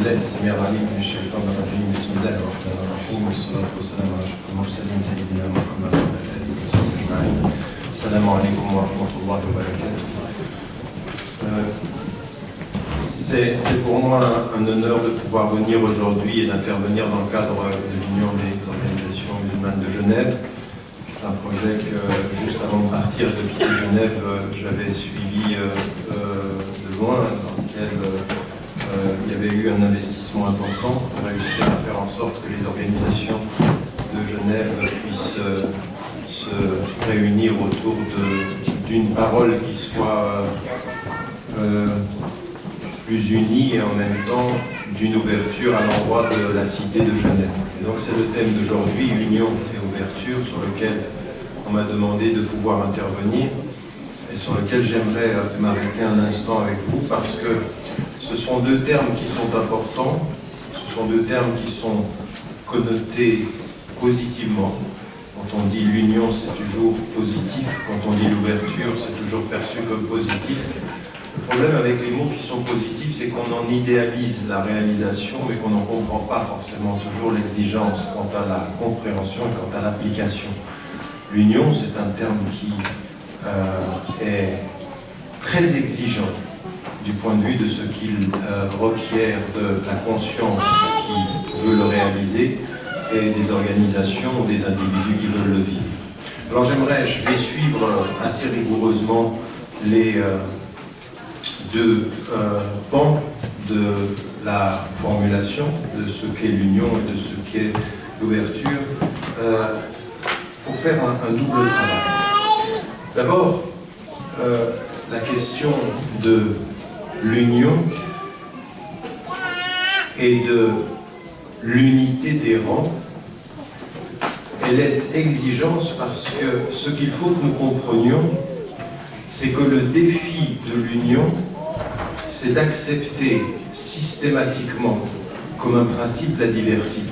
بالله السميع العليم من الشيطان الرجيم بسم الله الرحمن الرحيم والصلاة والسلام على أشرف المرسلين سيدنا محمد وعلى آله وصحبه أجمعين. السلام عليكم ورحمة الله وبركاته. C'est pour moi un honneur de pouvoir venir aujourd'hui et d'intervenir dans le cadre de l'Union des organisations musulmanes de Genève. C'est un projet que, juste avant de partir et de quitter Genève, j'avais suivi de loin, dans lequel il y avait eu un investissement important pour réussir à faire en sorte que les organisations de Genève puissent se réunir autour d'une parole qui soit plus unie et en même temps d'une ouverture à l'endroit de la cité de Genève. Et donc c'est le thème d'aujourd'hui, union et ouverture, sur lequel on m'a demandé de pouvoir intervenir et sur lequel j'aimerais m'arrêter un instant avec vous parce que ce sont deux termes qui sont importants, ce sont deux termes qui sont connotés positivement. Quand on dit l'union, c'est toujours positif, quand on dit l'ouverture, c'est toujours perçu comme positif. Le problème avec les mots qui sont positifs, c'est qu'on en idéalise la réalisation, mais qu'on n'en comprend pas forcément toujours l'exigence quant à la compréhension et quant à l'application. L'union, c'est un terme qui est très exigeant du point de vue de ce qu'il requiert de la conscience qui veut le réaliser et des organisations ou des individus qui veulent le vivre. Alors je vais suivre assez rigoureusement les deux pans de la formulation de ce qu'est l'union et de ce qu'est l'ouverture pour faire un double travail. D'abord, la question de l'union et de l'unité des rangs, elle est exigeante parce que ce qu'il faut que nous comprenions, c'est que le défi de l'union, c'est d'accepter systématiquement comme un principe la diversité.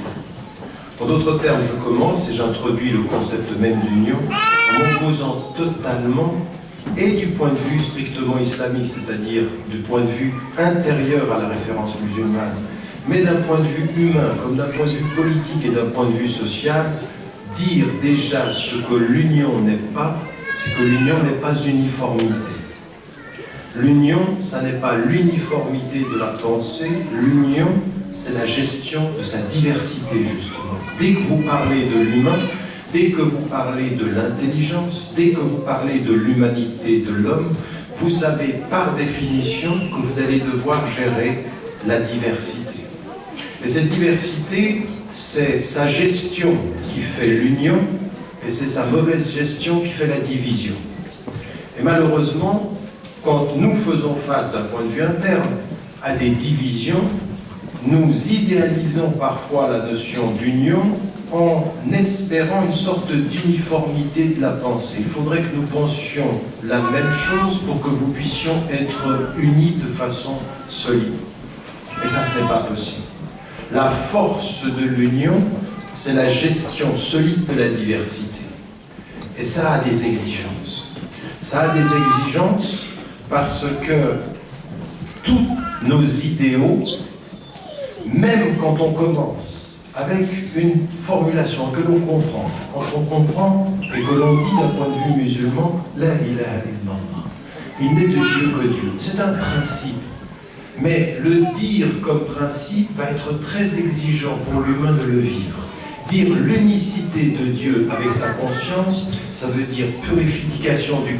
En d'autres termes, je commence et j'introduis le concept même d'union en m'opposant totalement et du point de vue strictement islamique, c'est-à-dire du point de vue intérieur à la référence musulmane, mais d'un point de vue humain, comme d'un point de vue politique et d'un point de vue social, dire déjà ce que l'union n'est pas, c'est que l'union n'est pas uniformité. L'union, ça n'est pas l'uniformité de la pensée, l'union, c'est la gestion de sa diversité, justement. Dès que vous parlez de l'humain, dès que vous parlez de l'intelligence, dès que vous parlez de l'humanité de l'homme, vous savez par définition que vous allez devoir gérer la diversité. Et cette diversité, c'est sa gestion qui fait l'union, et c'est sa mauvaise gestion qui fait la division. Et malheureusement, quand nous faisons face d'un point de vue interne à des divisions, nous idéalisons parfois la notion d'union en espérant une sorte d'uniformité de la pensée. Il faudrait que nous pensions la même chose pour que nous puissions être unis de façon solide. Et ça, ce n'est pas possible. La force de l'union, c'est la gestion solide de la diversité. Et ça a des exigences. Ça a des exigences parce que tous nos idéaux, même quand on commence avec une formulation que l'on comprend, quand on comprend et que l'on dit d'un point de vue musulman, la ilaha illallah, il n'est de Dieu que Dieu. C'est un principe. Mais le dire comme principe va être très exigeant pour l'humain de le vivre. Dire l'unicité de Dieu avec sa conscience, ça veut dire purification du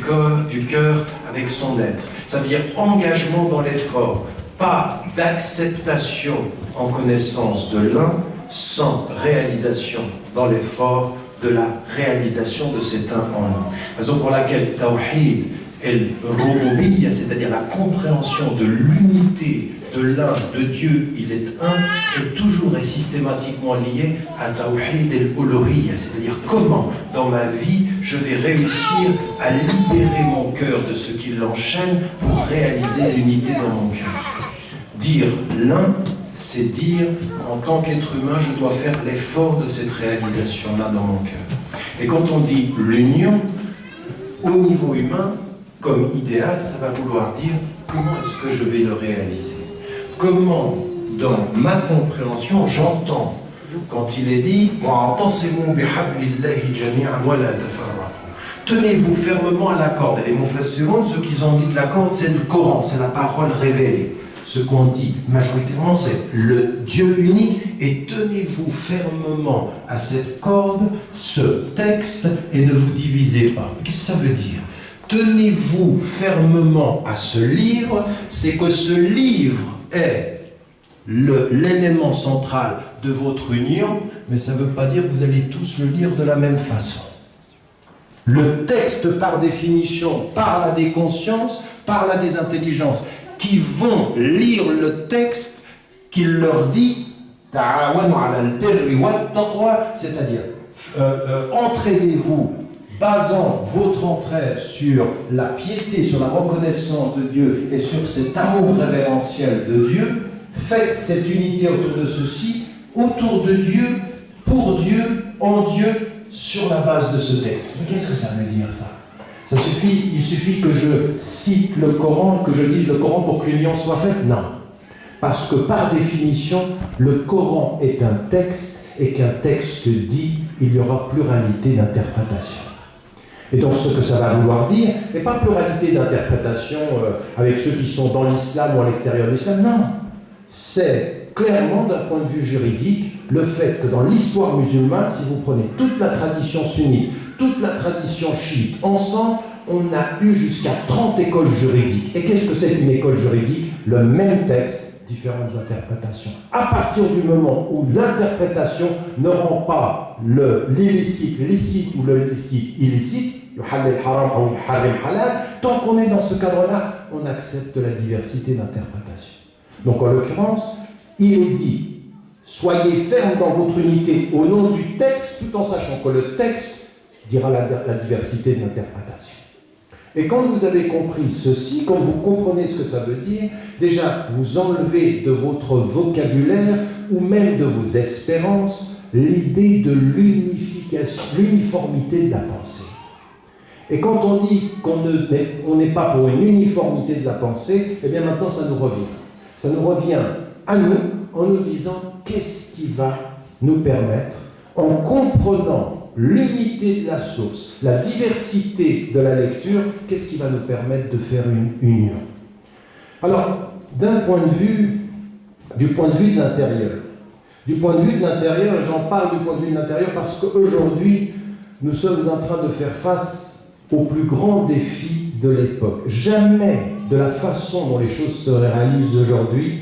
cœur avec son être. Ça veut dire engagement dans l'effort, pas d'acceptation en connaissance de l'un sans réalisation dans l'effort de la réalisation de cet un en un. Raison pour laquelle Tawhid el-Rububiyya, c'est-à-dire la compréhension de l'unité de l'un, de Dieu, il est un, est toujours et systématiquement lié à Tawhid el-Uluhiyya, c'est-à-dire comment, dans ma vie, je vais réussir à libérer mon cœur de ce qui l'enchaîne pour réaliser l'unité dans mon cœur. Dire l'un, c'est dire, en tant qu'être humain, je dois faire l'effort de cette réalisation-là dans mon cœur. Et quand on dit l'union, au niveau humain, comme idéal, ça va vouloir dire comment est-ce que je vais le réaliser. Comment, dans ma compréhension, j'entends, quand il est dit tenez-vous fermement à la corde. Et les mufassirun, ceux qui ont dit de la corde, c'est le Coran, c'est la parole révélée. Ce qu'on dit majoritairement, c'est le Dieu unique, et tenez-vous fermement à cette corde, ce texte, et ne vous divisez pas. Qu'est-ce que ça veut dire? Tenez-vous fermement à ce livre, c'est que ce livre est l'élément central de votre union, mais ça ne veut pas dire que vous allez tous le lire de la même façon. Le texte, par définition, parle à des consciences, parle à des intelligences, qui vont lire le texte qu'il leur dit, c'est-à-dire entraidez-vous, basant votre entraide sur la piété, sur la reconnaissance de Dieu et sur cet amour révérentiel de Dieu. Faites cette unité autour de ceci, autour de Dieu, pour Dieu, en Dieu, sur la base de ce texte. Mais qu'est-ce que ça veut dire, ça? Il suffit que je cite le Coran, que je dise le Coran pour que l'union soit faite? Non. Parce que par définition, le Coran est un texte, et qu'un texte dit, il y aura pluralité d'interprétation. Et donc ce que ça va vouloir dire, n'est pas pluralité d'interprétation avec ceux qui sont dans l'islam ou à l'extérieur de l'islam, non. C'est clairement, d'un point de vue juridique, le fait que dans l'histoire musulmane, si vous prenez toute la tradition sunnite, toute la tradition chiite, ensemble, on a eu jusqu'à 30 écoles juridiques. Et qu'est-ce que c'est qu'une école juridique? Le même texte, différentes interprétations. À partir du moment où l'interprétation ne rend pas l'illicite licite ou le licite illicite, tant qu'on est dans ce cadre-là, on accepte la diversité d'interprétation. Donc en l'occurrence, il est dit, soyez fermes dans votre unité au nom du texte, tout en sachant que le texte dira la diversité de l'interprétation. Et quand vous avez compris ceci, quand vous comprenez ce que ça veut dire, déjà vous enlevez de votre vocabulaire ou même de vos espérances l'idée de l'uniformité de la pensée. Et quand on dit qu'on n'est pas pour une uniformité de la pensée, eh bien maintenant ça nous revient. Ça nous revient à nous en nous disant qu'est-ce qui va nous permettre, en comprenant l'unité de la source, la diversité de la lecture, qu'est-ce qui va nous permettre de faire une union? Alors, du point de vue de l'intérieur, j'en parle du point de vue de l'intérieur parce qu'aujourd'hui, nous sommes en train de faire face au plus grand défi de l'époque. Jamais, de la façon dont les choses se réalisent aujourd'hui,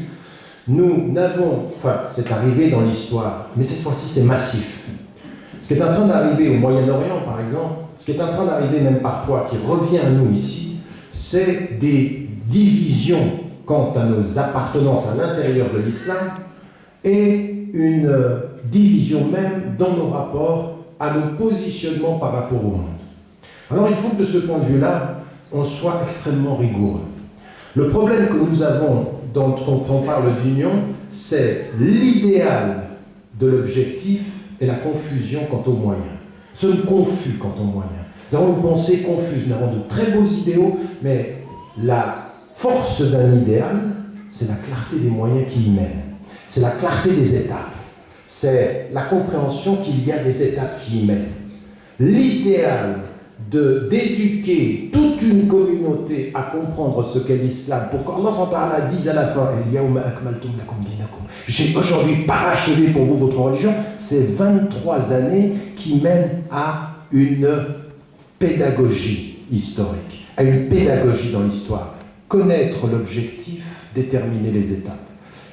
nous n'avons, enfin, c'est arrivé dans l'histoire, mais cette fois-ci c'est massif. Ce qui est en train d'arriver au Moyen-Orient, par exemple, ce qui est en train d'arriver même parfois, qui revient à nous ici, c'est des divisions quant à nos appartenances à l'intérieur de l'islam et une division même dans nos rapports à nos positionnements par rapport au monde. Alors il faut que de ce point de vue-là, on soit extrêmement rigoureux. Le problème que nous avons dont on parle d'union, c'est l'idéal de l'objectif et la confusion quant aux moyens. Nous sommes confus quant aux moyens. Nous avons une pensée confuse, nous avons de très beaux idéaux, mais la force d'un idéal, c'est la clarté des moyens qui y mènent. C'est la clarté des étapes. C'est la compréhension qu'il y a des étapes qui y mènent. L'idéal d'éduquer toute une communauté à comprendre ce qu'est l'islam, pour qu'Allah dise à la fin « J'ai aujourd'hui parachevé pour vous votre religion », c'est 23 années qui mènent à une pédagogie historique, à une pédagogie dans l'histoire. Connaître l'objectif, déterminer les étapes.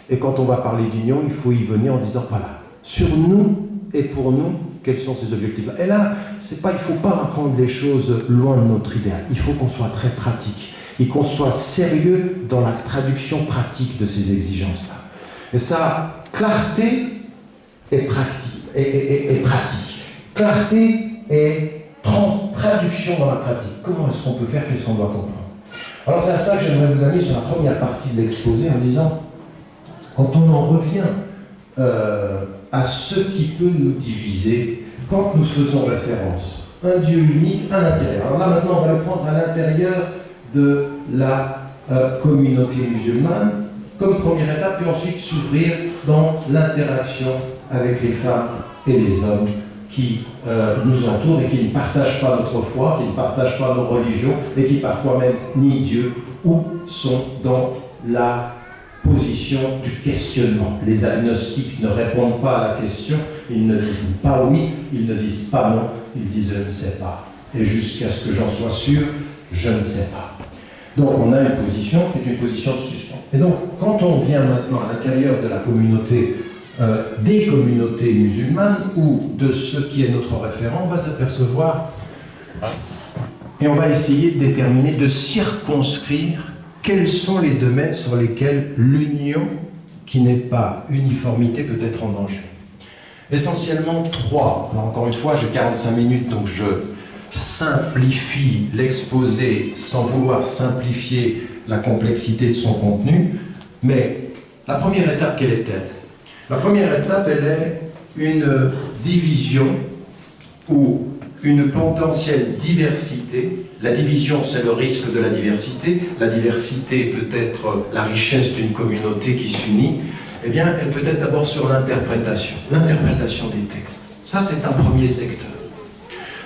Et quand on va parler d'union, il faut y venir en disant « Voilà, sur nous et pour nous, quels sont ces objectifs-là » Et là, il ne faut pas apprendre les choses loin de notre idéal. Il faut qu'on soit très pratique et qu'on soit sérieux dans la traduction pratique de ces exigences-là. Et ça, clarté et pratique. Clarté et traduction dans la pratique. Comment est-ce qu'on peut faire? Qu'est-ce qu'on doit comprendre? Alors c'est à ça que j'aimerais vous amener sur la première partie de l'exposé en disant, quand on en revient à ce qui peut nous diviser, quand nous faisons référence, un Dieu unique à l'intérieur. Alors là maintenant on va le prendre à l'intérieur de la communauté musulmane, comme première étape, puis ensuite s'ouvrir dans l'interaction avec les femmes et les hommes qui nous entourent et qui ne partagent pas notre foi, qui ne partagent pas nos religions et qui parfois même nient Dieu ou sont dans la position du questionnement. Les agnostiques ne répondent pas à la question, ils ne disent pas oui, ils ne disent pas non, ils disent je ne sais pas. Et jusqu'à ce que j'en sois sûr, je ne sais pas. Donc on a une position qui est une position de suspens. Et donc quand on vient maintenant à l'intérieur de la communauté, des communautés musulmanes ou de ce qui est notre référent, on va s'apercevoir et on va essayer de déterminer, de circonscrire quels sont les domaines sur lesquels l'union, qui n'est pas uniformité, peut être en danger. Essentiellement trois. Alors, encore une fois, j'ai 45 minutes, donc je simplifie l'exposé sans vouloir simplifier la complexité de son contenu. Mais la première étape, quelle est-elle? La première étape, elle est une division ou une potentielle diversité. La division, c'est le risque de la diversité. La diversité peut être la richesse d'une communauté qui s'unit. Eh bien, elle peut être d'abord sur l'interprétation des textes. Ça, c'est un premier secteur.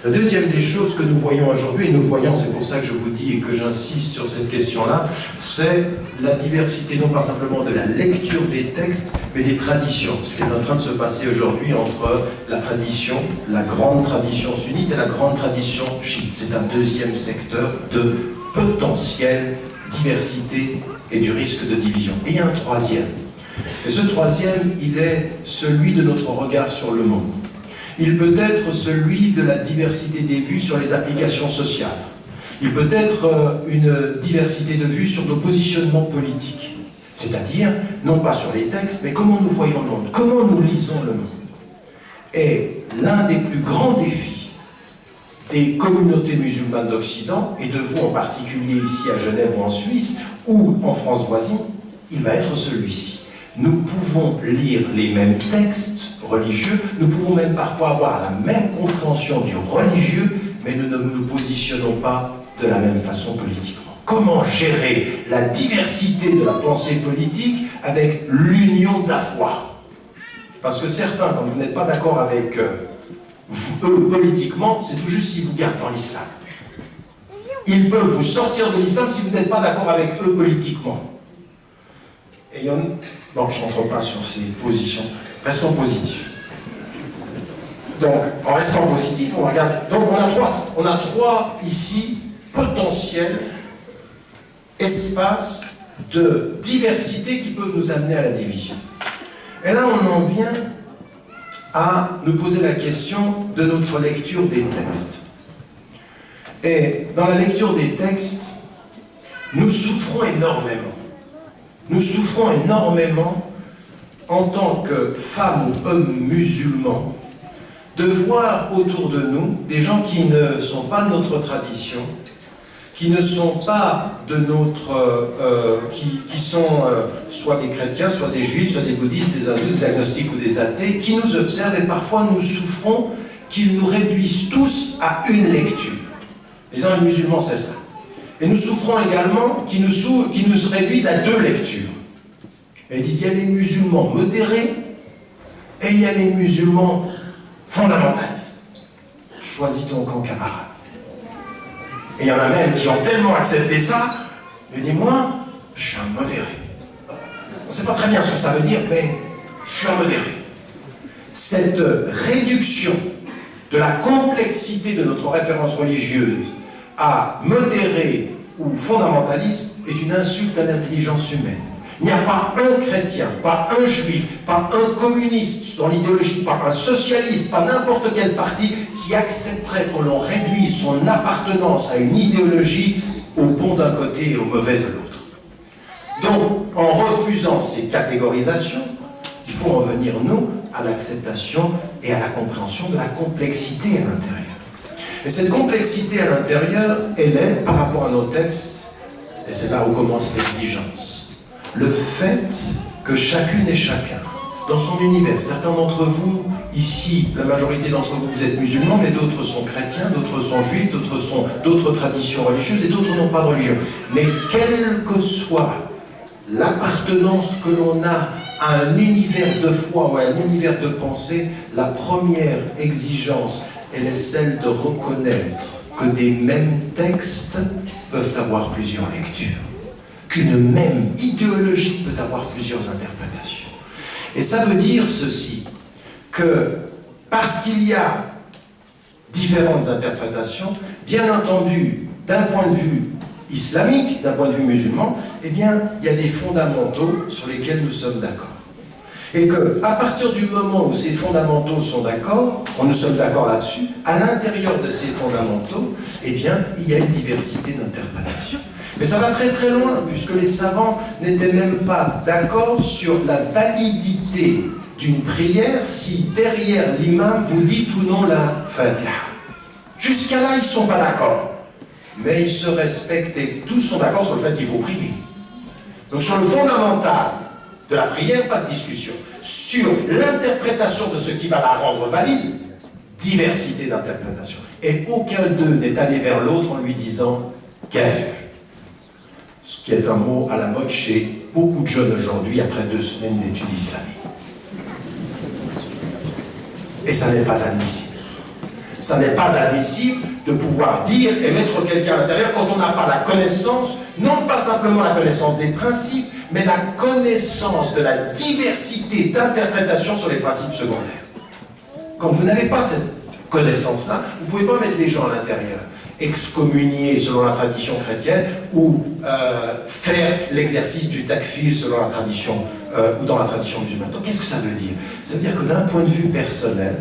La deuxième des choses que nous voyons aujourd'hui, et nous voyons, c'est pour ça que je vous dis et que j'insiste sur cette question-là, c'est la diversité, non pas simplement de la lecture des textes, mais des traditions. Ce qui est en train de se passer aujourd'hui entre la tradition, la grande tradition sunnite et la grande tradition chiite. C'est un deuxième secteur de potentielle diversité et du risque de division. Et il y a un troisième. Et ce troisième, il est celui de notre regard sur le monde. Il peut être celui de la diversité des vues sur les applications sociales. Il peut être une diversité de vues sur nos positionnements politiques. C'est-à-dire, non pas sur les textes, mais comment nous voyons le monde, comment nous lisons le monde. Et l'un des plus grands défis des communautés musulmanes d'Occident, et de vous en particulier ici à Genève ou en Suisse, ou en France voisine, il va être celui-ci. Nous pouvons lire les mêmes textes religieux, nous pouvons même parfois avoir la même compréhension du religieux, mais nous ne nous positionnons pas de la même façon politiquement. Comment gérer la diversité de la pensée politique avec l'union de la foi? Parce que certains, quand vous n'êtes pas d'accord avec eux politiquement, c'est tout juste s'ils vous gardent dans l'islam. Ils peuvent vous sortir de l'islam si vous n'êtes pas d'accord avec eux politiquement. Et non, je ne rentre pas sur ces positions. Restons positifs. Donc, en restant positif, on va regarder. Donc, on a trois ici potentiels espaces de diversité qui peuvent nous amener à la division. Et là, on en vient à nous poser la question de notre lecture des textes. Et dans la lecture des textes, nous souffrons énormément. Nous souffrons énormément en tant que femmes ou hommes musulmans de voir autour de nous des gens qui ne sont pas de notre tradition, qui ne sont pas de notre... qui sont soit des chrétiens, soit des juifs, soit des bouddhistes, des hindous, des agnostiques ou des athées, qui nous observent et parfois nous souffrons qu'ils nous réduisent tous à une lecture. Les gens musulmans, c'est ça. Et nous souffrons également qu'ils nous réduisent à deux lectures. Et ils disent, il y a les musulmans modérés et il y a les musulmans fondamentalistes. Choisis ton camp, camarade. Et il y en a même qui ont tellement accepté ça, et disent, moi, je suis un modéré. On ne sait pas très bien ce que ça veut dire, mais je suis un modéré. Cette réduction de la complexité de notre référence religieuse à modéré ou fondamentaliste est une insulte à l'intelligence humaine. Il n'y a pas un chrétien, pas un juif, pas un communiste dans l'idéologie, pas un socialiste, pas n'importe quel parti qui accepterait qu'on l'on réduise son appartenance à une idéologie au bon d'un côté et au mauvais de l'autre. Donc, en refusant ces catégorisations, il faut en venir, nous, à l'acceptation et à la compréhension de la complexité à l'intérieur. Et cette complexité à l'intérieur, elle est, par rapport à nos textes, et c'est là où commence l'exigence, le fait que chacune et chacun, dans son univers, certains d'entre vous, ici, la majorité d'entre vous, vous êtes musulmans, mais d'autres sont chrétiens, d'autres sont juifs, d'autres sont d'autres traditions religieuses, et d'autres n'ont pas de religion. Mais quelle que soit l'appartenance que l'on a à un univers de foi ou à un univers de pensée, la première exigence, elle est celle de reconnaître que des mêmes textes peuvent avoir plusieurs lectures, qu'une même idéologie peut avoir plusieurs interprétations. Et ça veut dire ceci, que parce qu'il y a différentes interprétations, bien entendu, d'un point de vue islamique, d'un point de vue musulman, eh bien, il y a des fondamentaux sur lesquels nous sommes d'accord. Et qu'à partir du moment où ces fondamentaux sont d'accord, nous sommes d'accord là-dessus, à l'intérieur de ces fondamentaux, eh bien, il y a une diversité d'interprétations. Mais ça va très très loin, puisque les savants n'étaient même pas d'accord sur la validité d'une prière si derrière l'imam vous dites ou non la Fatiha. Jusqu'à là, ils ne sont pas d'accord. Mais ils se respectent et tous sont d'accord sur le fait qu'il faut prier. Donc sur le fondamental de la prière, pas de discussion. Sur l'interprétation de ce qui va la rendre valide, diversité d'interprétation. Et aucun d'eux n'est allé vers l'autre en lui disant « kafir ». Ce qui est un mot à la mode chez beaucoup de jeunes aujourd'hui après 2 semaines d'études islamiques. Et ça n'est pas admissible. Ça n'est pas admissible de pouvoir dire et mettre quelqu'un à l'intérieur quand on n'a pas la connaissance, non pas simplement la connaissance des principes, mais la connaissance de la diversité d'interprétation sur les principes secondaires. Quand vous n'avez pas cette connaissance-là, vous ne pouvez pas mettre les gens à l'intérieur, excommunier selon la tradition chrétienne ou faire l'exercice du takfir selon la tradition ou dans la tradition musulmane. Donc qu'est-ce que ça veut dire? Ça veut dire que d'un point de vue personnel,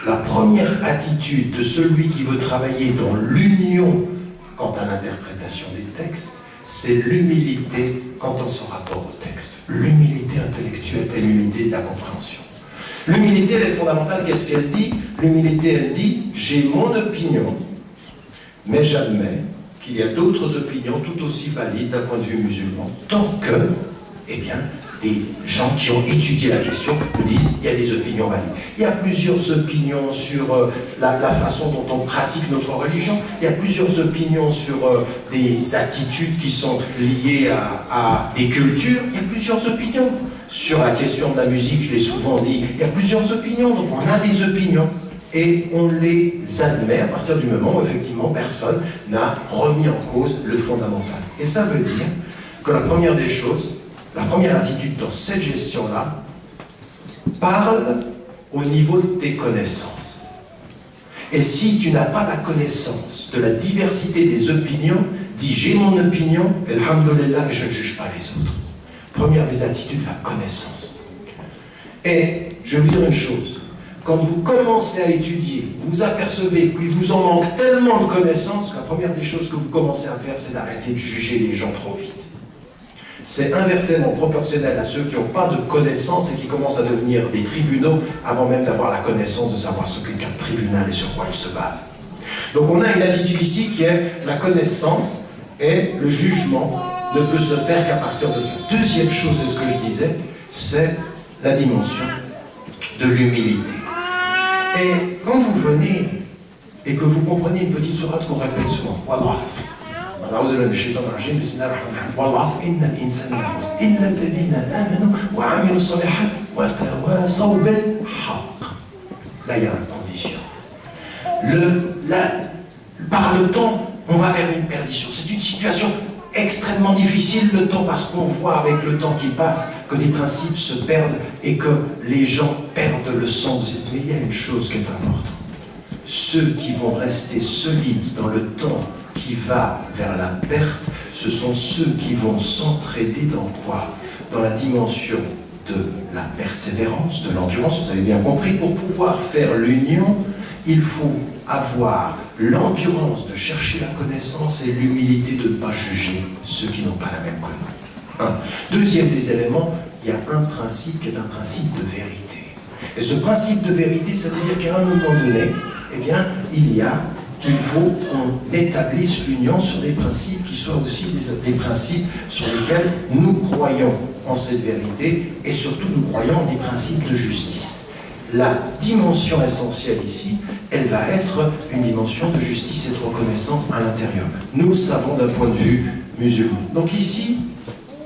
la première attitude de celui qui veut travailler dans l'union quant à l'interprétation des textes, c'est l'humilité quant à son rapport au texte. L'humilité intellectuelle et l'humilité de la compréhension. L'humilité, elle est fondamentale. Qu'est-ce qu'elle dit? L'humilité, elle dit, j'ai mon opinion, mais j'admets qu'il y a d'autres opinions tout aussi valides d'un point de vue musulman, tant que, eh bien, des gens qui ont étudié la question nous disent qu'il y a des opinions valides. Il y a plusieurs opinions sur la façon dont on pratique notre religion. Il y a plusieurs opinions sur des attitudes qui sont liées à des cultures. Il y a plusieurs opinions. Sur la question de la musique, je l'ai souvent dit, il y a plusieurs opinions. Donc on a des opinions. Et on les admet à partir du moment où effectivement personne n'a remis en cause le fondamental. Et ça veut dire que la première des choses, la première attitude dans cette gestion-là parle au niveau de tes connaissances. Et si tu n'as pas la connaissance de la diversité des opinions, dis j'ai mon opinion, alhamdoulilah, et je ne juge pas les autres. Première des attitudes, la connaissance. Et je vais vous dire une chose, quand vous commencez à étudier, vous vous apercevez qu'il vous en manque tellement de connaissances, que la première des choses que vous commencez à faire, c'est d'arrêter de juger les gens trop vite. C'est inversement proportionnel à ceux qui n'ont pas de connaissances et qui commencent à devenir des tribunaux avant même d'avoir la connaissance de savoir ce qu'est un tribunal et sur quoi il se base. Donc on a une attitude ici qui est la connaissance et le jugement ne peut se faire qu'à partir de ça. Deuxième chose, c'est ce que je disais, c'est la dimension de l'humilité. Et quand vous venez et que vous comprenez une petite sourate qu'on répète souvent, Wallah, أعوذ بالله من الشيطان الرجيم بسم الله الرحمن الرحيم والعصر إن الإنسان لفي خسر إلا الذين آمنوا وعملوا الصالحات وتواصوا بالحق. Là, il y a une condition. Par le temps, on va vers une perdition. C'est une situation extrêmement difficile, le temps, parce qu'on voit avec le temps qui passe que des principes se perdent et que les gens perdent le sens. Mais il y a une chose qui est importante. Ceux qui vont rester solides dans le temps qui va vers la perte, ce sont ceux qui vont s'entraider dans quoi? Dans la dimension de la persévérance, de l'endurance. Vous avez bien compris, pour pouvoir faire l'union, il faut avoir l'endurance de chercher la connaissance et l'humilité de ne pas juger ceux qui n'ont pas la même connaissance. Deuxième des éléments, il y a un principe qui est un principe de vérité. Et ce principe de vérité, ça veut dire qu'à un moment donné, eh bien, il faut qu'on établisse l'union sur des principes qui soient aussi des principes sur lesquels nous croyons en cette vérité et surtout nous croyons en des principes de justice. La dimension essentielle ici, elle va être une dimension de justice et de reconnaissance à l'intérieur. Nous le savons d'un point de vue musulman. Donc ici,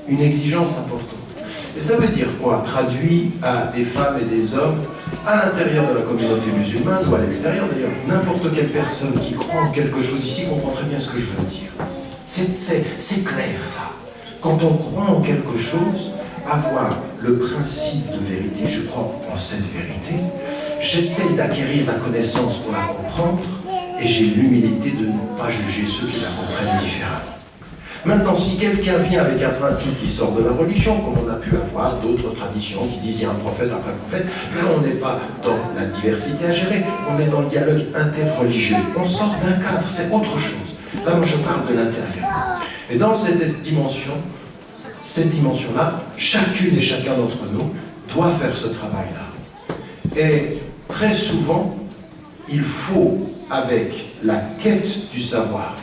une exigence importante. Et ça veut dire quoi? Traduit à des femmes et des hommes, à l'intérieur de la communauté musulmane, ou à l'extérieur d'ailleurs, n'importe quelle personne qui croit en quelque chose ici comprend très bien ce que je veux dire. C'est clair ça. Quand on croit en quelque chose, avoir le principe de vérité, je crois en cette vérité, j'essaie d'acquérir la connaissance pour la comprendre, et j'ai l'humilité de ne pas juger ceux qui la comprennent différemment. Maintenant, si quelqu'un vient avec un principe qui sort de la religion, comme on a pu avoir d'autres traditions qui disent il y a un prophète après un prophète, là on n'est pas dans la diversité à gérer, on est dans le dialogue interreligieux. On sort d'un cadre, c'est autre chose. Là, moi je parle de l'intérieur. Et dans cette dimension-là, chacune et chacun d'entre nous doit faire ce travail-là. Et très souvent, il faut, avec la quête du savoir,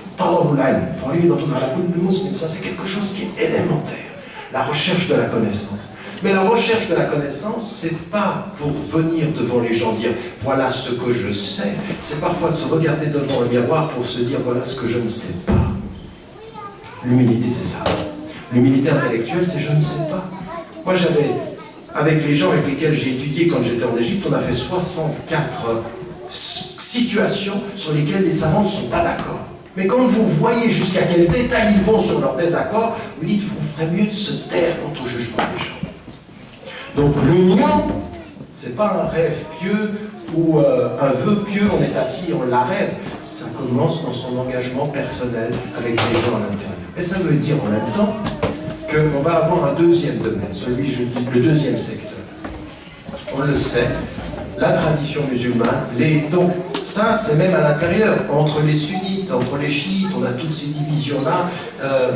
ça c'est quelque chose qui est élémentaire, la recherche de la connaissance. Mais la recherche de la connaissance, c'est pas pour venir devant les gens dire voilà ce que je sais, c'est parfois de se regarder devant un miroir pour se dire voilà ce que je ne sais pas. L'humilité c'est ça. L'humilité intellectuelle c'est je ne sais pas. Moi j'avais, avec les gens avec lesquels j'ai étudié quand j'étais en Égypte, on a fait 64 situations sur lesquelles les savants ne sont pas d'accord. Mais quand vous voyez jusqu'à quel détail ils vont sur leur désaccord, vous dites vous ferez mieux de se taire quant au jugement des gens. Donc l'union, c'est pas un rêve pieux ou un vœu pieux, on est assis, on la rêve. Ça commence dans son engagement personnel avec les gens à l'intérieur. Et ça veut dire en même temps qu'on va avoir un deuxième domaine, le deuxième secteur. On le sait, la tradition musulmane, donc ça c'est même à l'intérieur, entre les sunnites, entre les chiites, on a toutes ces divisions-là,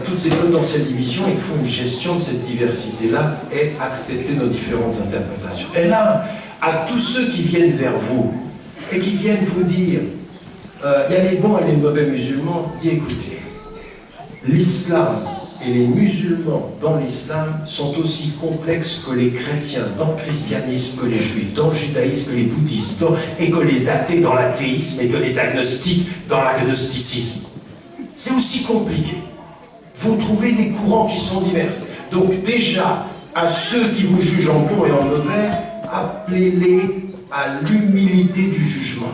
toutes ces potentielles divisions, il faut une gestion de cette diversité-là et accepter nos différentes interprétations. Et là, à tous ceux qui viennent vers vous et qui viennent vous dire il y a les bons et les mauvais musulmans, dis écoutez, l'islam et les musulmans dans l'islam sont aussi complexes que les chrétiens dans le christianisme, que les juifs dans le judaïsme, que les bouddhistes, et que les athées dans l'athéisme, et que les agnostiques dans l'agnosticisme. C'est aussi compliqué. Vous trouvez des courants qui sont divers. Donc déjà, à ceux qui vous jugent en bon et en mauvais, appelez-les à l'humilité du jugement.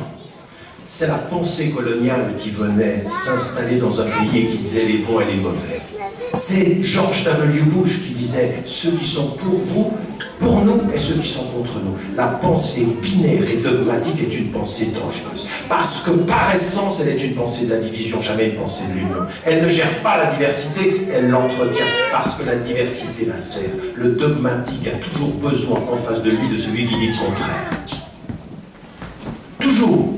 C'est la pensée coloniale qui venait s'installer dans un pays et qui disait les bons et les mauvais. C'est George W. Bush qui disait ceux qui sont pour vous, pour nous, et ceux qui sont contre nous. La pensée binaire et dogmatique est une pensée dangereuse. Parce que par essence, elle est une pensée de la division, jamais une pensée de l'union. Elle ne gère pas la diversité, elle l'entretient. Parce que la diversité la sert. Le dogmatique a toujours besoin en face de lui de celui qui dit le contraire. Toujours.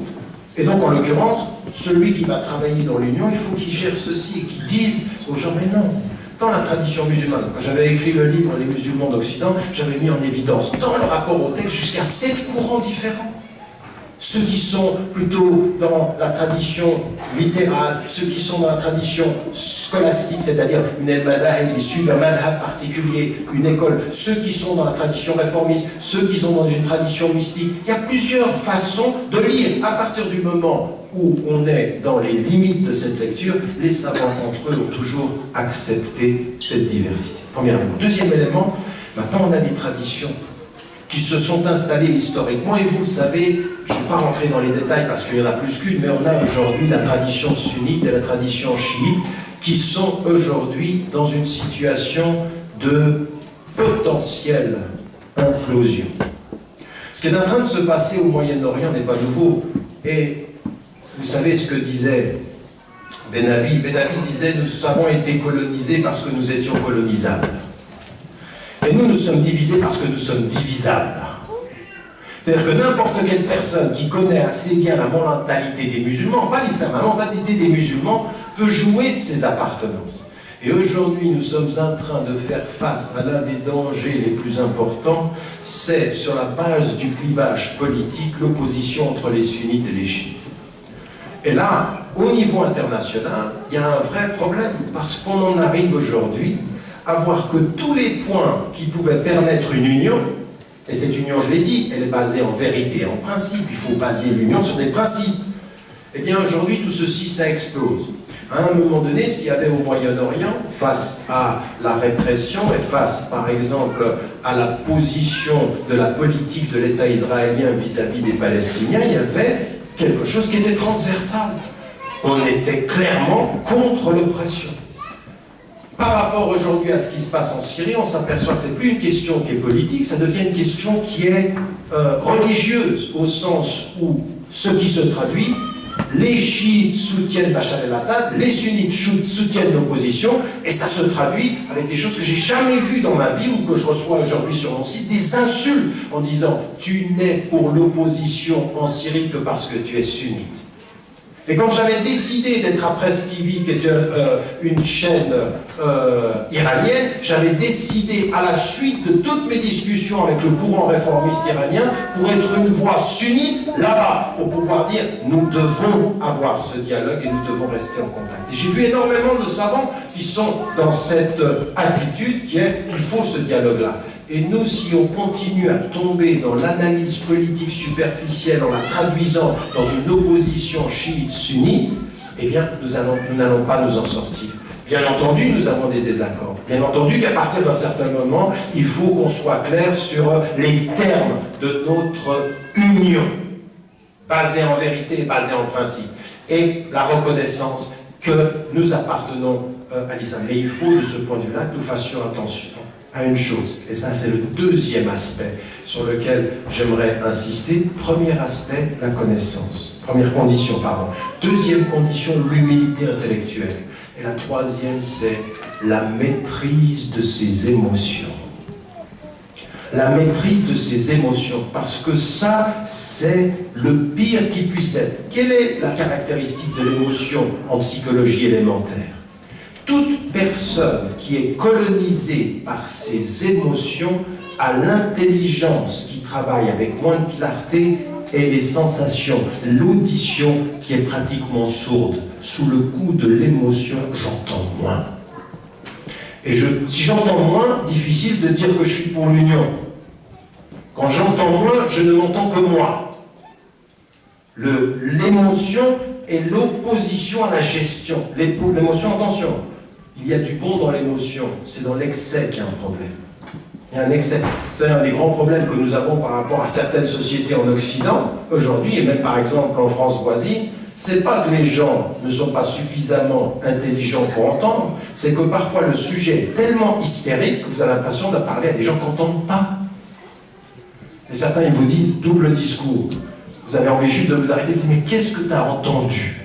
Et donc, en l'occurrence, celui qui va travailler dans l'union, il faut qu'il gère ceci et qu'il dise aux gens, mais non, dans la tradition musulmane, quand j'avais écrit le livre Les musulmans d'Occident, j'avais mis en évidence, dans le rapport au texte, jusqu'à 7 courants différents. Ceux qui sont plutôt dans la tradition littérale, ceux qui sont dans la tradition scolastique, c'est-à-dire une el-madhab, ils suivent un madhab particulier, une école, ceux qui sont dans la tradition réformiste, ceux qui sont dans une tradition mystique. Il y a plusieurs façons de lire. À partir du moment où on est dans les limites de cette lecture, les savants entre eux ont toujours accepté cette diversité. Premier élément. Deuxième élément, maintenant on a des traditions qui se sont installées historiquement, et vous le savez, je ne vais pas rentrer dans les détails parce qu'il y en a plus qu'une, mais on a aujourd'hui la tradition sunnite et la tradition chiite qui sont aujourd'hui dans une situation de potentielle implosion. Ce qui est en train de se passer au Moyen-Orient n'est pas nouveau, et vous savez ce que disait Ben Abi. Ben Abi disait « Nous avons été colonisés parce que nous étions colonisables. Et nous sommes divisés parce que nous sommes divisables. » C'est-à-dire que n'importe quelle personne qui connaît assez bien la mentalité des musulmans, pas l'islam, la mentalité des musulmans, peut jouer de ses appartenances. Et aujourd'hui, nous sommes en train de faire face à l'un des dangers les plus importants, c'est, sur la base du clivage politique, l'opposition entre les sunnites et les chiites. Et là, au niveau international, il y a un vrai problème, parce qu'on en arrive aujourd'hui à voir que tous les points qui pouvaient permettre une union, et cette union, je l'ai dit, elle est basée en vérité et en principe, il faut baser l'union sur des principes. Eh bien aujourd'hui, tout ceci, ça explose. À un moment donné, ce qu'il y avait au Moyen-Orient, face à la répression et face, par exemple, à la position de la politique de l'État israélien vis-à-vis des Palestiniens, il y avait quelque chose qui était transversal. On était clairement contre l'oppression. Par rapport aujourd'hui à ce qui se passe en Syrie, on s'aperçoit que ce n'est plus une question qui est politique, ça devient une question qui est religieuse, au sens où ce qui se traduit, les chiites soutiennent Bachar el-Assad, les sunnites soutiennent l'opposition, et ça se traduit avec des choses que j'ai jamais vues dans ma vie ou que je reçois aujourd'hui sur mon site, des insultes en disant « tu n'es pour l'opposition en Syrie que parce que tu es sunnite ». Et quand j'avais décidé d'être à Presse TV, qui est une chaîne iranienne, j'avais décidé à la suite de toutes mes discussions avec le courant réformiste iranien pour être une voix sunnite là-bas, pour pouvoir dire nous devons avoir ce dialogue et nous devons rester en contact. Et j'ai vu énormément de savants qui sont dans cette attitude qui est qu'il faut ce dialogue-là. Et nous, si on continue à tomber dans l'analyse politique superficielle en la traduisant dans une opposition chiite-sunnite, eh bien, nous n'allons pas nous en sortir. Bien entendu, nous avons des désaccords. Bien entendu qu'à partir d'un certain moment, il faut qu'on soit clair sur les termes de notre union, basée en vérité, basée en principe, et la reconnaissance que nous appartenons à l'islam. Mais il faut, de ce point de vue-là, que nous fassions attention à une chose, et ça c'est le deuxième aspect sur lequel j'aimerais insister. Premier aspect, la connaissance. Première condition, pardon. Deuxième condition, l'humilité intellectuelle. Et la troisième, c'est la maîtrise de ses émotions. La maîtrise de ses émotions, parce que ça, c'est le pire qui puisse être. Quelle est la caractéristique de l'émotion en psychologie élémentaire? Toute personne qui est colonisée par ses émotions a l'intelligence qui travaille avec moins de clarté et les sensations, l'audition qui est pratiquement sourde. Sous le coup de l'émotion, j'entends moins. Et si j'entends moins, difficile de dire que je suis pour l'union. Quand j'entends moins, je ne m'entends que moi. L'émotion est l'opposition à la gestion. L'émotion, attention. Il y a du bon dans l'émotion, c'est dans l'excès qu'il y a un problème. Il y a un excès. C'est un des grands problèmes que nous avons par rapport à certaines sociétés en Occident, aujourd'hui, et même par exemple en France voisine, c'est pas que les gens ne sont pas suffisamment intelligents pour entendre, c'est que parfois le sujet est tellement hystérique que vous avez l'impression de parler à des gens qui n'entendent pas. Et certains, ils vous disent double discours. Vous avez envie de vous arrêter et de dire, mais qu'est-ce que tu as entendu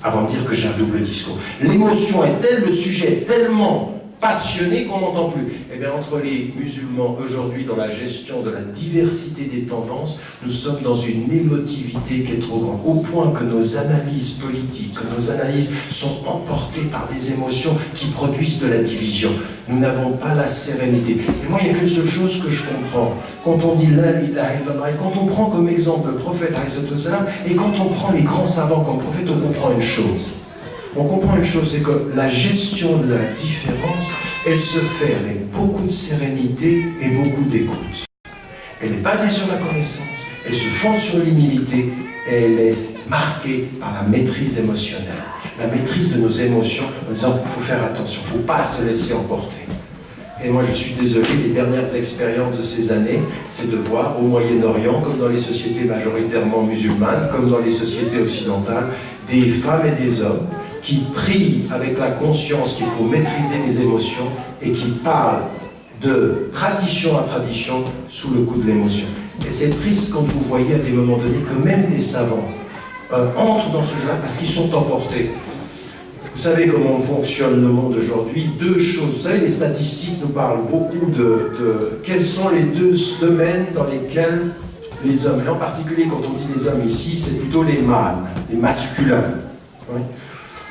avant de dire que j'ai un double discours? L'émotion est telle, le sujet est tellement passionné qu'on n'entend plus. Eh bien, entre les musulmans aujourd'hui, dans la gestion de la diversité des tendances, nous sommes dans une émotivité qui est trop grande, au point que nos analyses politiques, que nos analyses sont emportées par des émotions qui produisent de la division. Nous n'avons pas la sérénité. Et moi, il n'y a qu'une seule chose que je comprends. Quand on dit la ilaha illallah, et quand on prend comme exemple le prophète, et quand on prend les grands savants comme prophète, on comprend une chose. On comprend une chose, c'est que la gestion de la différence, elle se fait avec beaucoup de sérénité et beaucoup d'écoute. Elle est basée sur la connaissance, elle se fonde sur l'humilité, et elle est marquée par la maîtrise émotionnelle. La maîtrise de nos émotions, en disant qu'il faut faire attention, il ne faut pas se laisser emporter. Et moi je suis désolé, les dernières expériences de ces années, c'est de voir au Moyen-Orient, comme dans les sociétés majoritairement musulmanes, comme dans les sociétés occidentales, des femmes et des hommes qui prient avec la conscience qu'il faut maîtriser les émotions et qui parlent de tradition à tradition sous le coup de l'émotion. Et c'est triste quand vous voyez à des moments donnés que même des savants entrent dans ce jeu-là parce qu'ils sont emportés. Vous savez comment fonctionne le monde aujourd'hui? Deux choses. Vous savez, les statistiques nous parlent beaucoup de quels sont les deux domaines dans lesquels les hommes, et en particulier quand on dit les hommes ici, c'est plutôt les mâles, les masculins. Oui.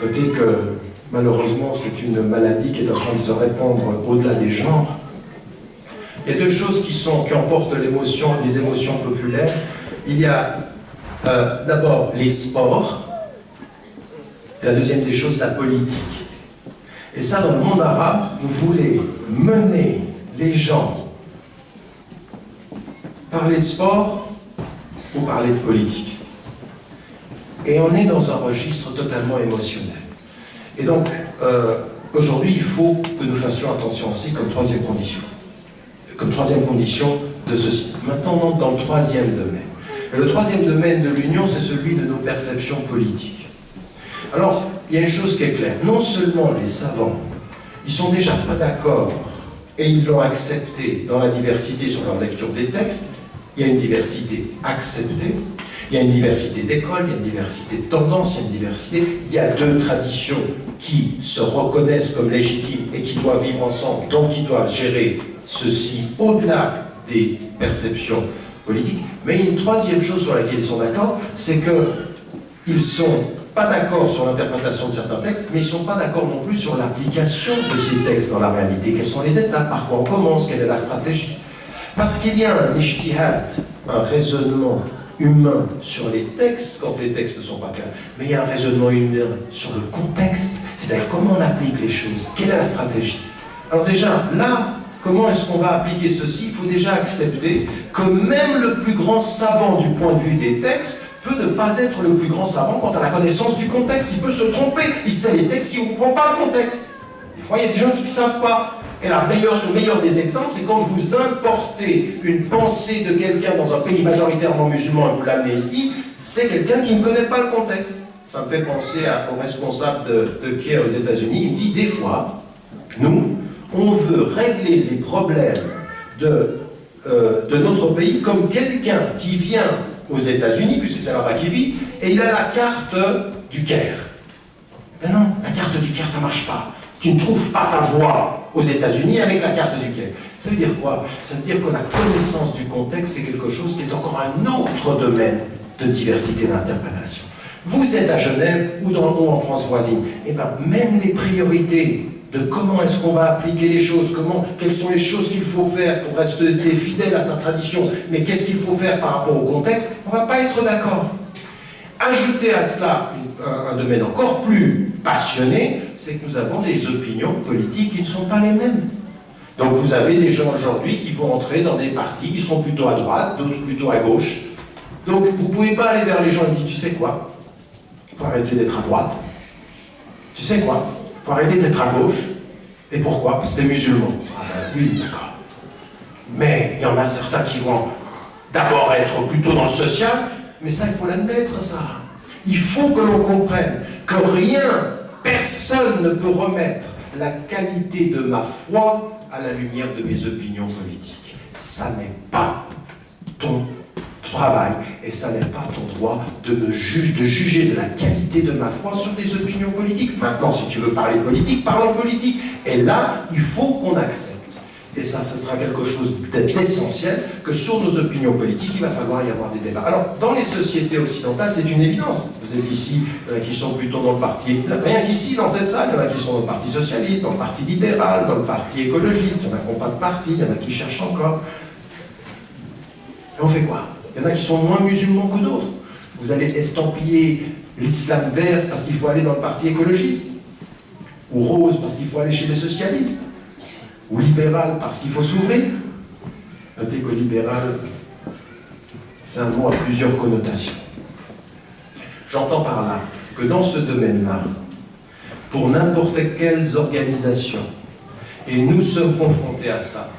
Notez que malheureusement c'est une maladie qui est en train de se répandre au-delà des genres. Il y a deux choses qui emportent l'émotion, les émotions populaires. Il y a d'abord les sports, et la deuxième des choses, la politique. Et ça, dans le monde arabe, vous voulez mener les gens parler de sport ou parler de politique. Et on est dans un registre totalement émotionnel. Et donc, aujourd'hui, il faut que nous fassions attention aussi comme troisième condition. Comme troisième condition de ceci. Maintenant, on entre dans le troisième domaine. Et le troisième domaine de l'Union, c'est celui de nos perceptions politiques. Alors, il y a une chose qui est claire. Non seulement les savants, ils sont déjà pas d'accord, et ils l'ont accepté dans la diversité sur leur lecture des textes. Il y a une diversité acceptée, il y a une diversité d'écoles, il y a une diversité de tendances, il y a une diversité, il y a deux traditions qui se reconnaissent comme légitimes et qui doivent vivre ensemble, donc qui doivent gérer ceci au-delà des perceptions politiques. Mais il y a une troisième chose sur laquelle ils sont d'accord, c'est qu'ils ne sont pas d'accord sur l'interprétation de certains textes, mais ils ne sont pas d'accord non plus sur l'application de ces textes dans la réalité. Quelles sont les étapes, par quoi on commence, quelle est la stratégie? Parce qu'il y a un ijtihad, un raisonnement humain sur les textes, quand les textes ne sont pas clairs, mais il y a un raisonnement humain sur le contexte, c'est-à-dire comment on applique les choses, quelle est la stratégie. Alors déjà, là, comment est-ce qu'on va appliquer ceci? Il faut déjà accepter que même le plus grand savant du point de vue des textes peut ne pas être le plus grand savant quant à la connaissance du contexte. Il peut se tromper, il sait les textes qui ne comprennent pas le contexte. Des fois, il y a des gens qui ne savent pas. Et le meilleur des exemples, c'est quand vous importez une pensée de quelqu'un dans un pays majoritairement musulman et vous l'amenez ici, c'est quelqu'un qui ne connaît pas le contexte. Ça me fait penser au responsable de Care aux États-Unis. Il dit des fois, nous, on veut régler les problèmes de notre pays comme quelqu'un qui vient aux États-Unis, puisque c'est là-bas qu'il vit, et il a la carte du Caire. Ben non, la carte du Caire, ça ne marche pas. Tu ne trouves pas ta voie aux États-Unis avec la carte du Caire. Ça veut dire quoi? Ça veut dire que la connaissance du contexte, c'est quelque chose qui est encore un autre domaine de diversité d'interprétation. Vous êtes à Genève ou en France voisine, et bien même les priorités de comment est-ce qu'on va appliquer les choses, quelles sont les choses qu'il faut faire pour rester fidèle à sa tradition, mais qu'est-ce qu'il faut faire par rapport au contexte, on ne va pas être d'accord. Ajoutez à cela un domaine encore plus passionné, c'est que nous avons des opinions politiques qui ne sont pas les mêmes. Donc vous avez des gens aujourd'hui qui vont entrer dans des partis qui sont plutôt à droite, d'autres plutôt à gauche. Donc vous ne pouvez pas aller vers les gens et dire, tu sais quoi, il faut arrêter d'être à droite. Tu sais quoi, il faut arrêter d'être à gauche. Et pourquoi? Parce que t'es musulman. Ah ben oui, d'accord. Mais il y en a certains qui vont d'abord être plutôt dans le social, mais ça, il faut l'admettre, ça. Il faut que l'on comprenne que rien, personne ne peut remettre la qualité de ma foi à la lumière de mes opinions politiques. Ça n'est pas ton travail et ça n'est pas ton droit de juger de la qualité de ma foi sur des opinions politiques. Maintenant, si tu veux parler politique, parlons politique. Et là, il faut qu'on accepte. Et ça, ce sera quelque chose d'essentiel, que sur nos opinions politiques, il va falloir y avoir des débats. Alors, dans les sociétés occidentales, c'est une évidence. Vous êtes ici, il y en a qui sont plutôt dans le parti... Rien qu'ici, dans cette salle, il y en a qui sont dans le parti socialiste, dans le parti libéral, dans le parti écologiste, il y en a qui n'ont pas de parti, il y en a qui cherchent encore. Et on fait quoi? Il y en a qui sont moins musulmans que d'autres. Vous allez estampiller l'islam vert parce qu'il faut aller dans le parti écologiste, ou rose parce qu'il faut aller chez les socialistes, ou libéral parce qu'il faut s'ouvrir. Notez que libéral, c'est un mot à plusieurs connotations. J'entends par là que dans ce domaine-là, pour n'importe quelle organisation, et nous sommes confrontés à ça,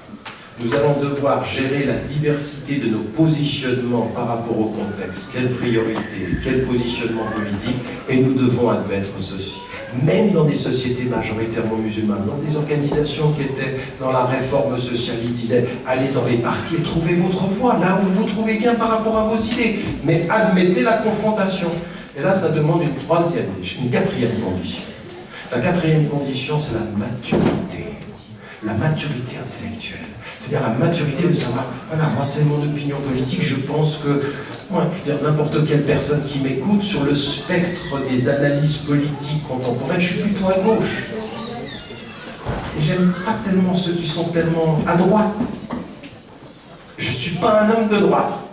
nous allons devoir gérer la diversité de nos positionnements par rapport au contexte. Quelle priorité, quel positionnement politique, et nous devons admettre ceci. Même dans des sociétés majoritairement musulmanes, dans des organisations qui étaient dans la réforme sociale, ils disaient « Allez dans les partis et trouvez votre voie, là où vous vous trouvez bien par rapport à vos idées, mais admettez la confrontation. » Et là, ça demande une quatrième condition. La quatrième condition, c'est la maturité intellectuelle. C'est-à-dire la maturité de savoir, voilà, moi c'est mon opinion politique, je pense que n'importe quelle personne qui m'écoute sur le spectre des analyses politiques contemporaines, je suis plutôt à gauche. Et j'aime pas tellement ceux qui sont tellement à droite. Je suis pas un homme de droite.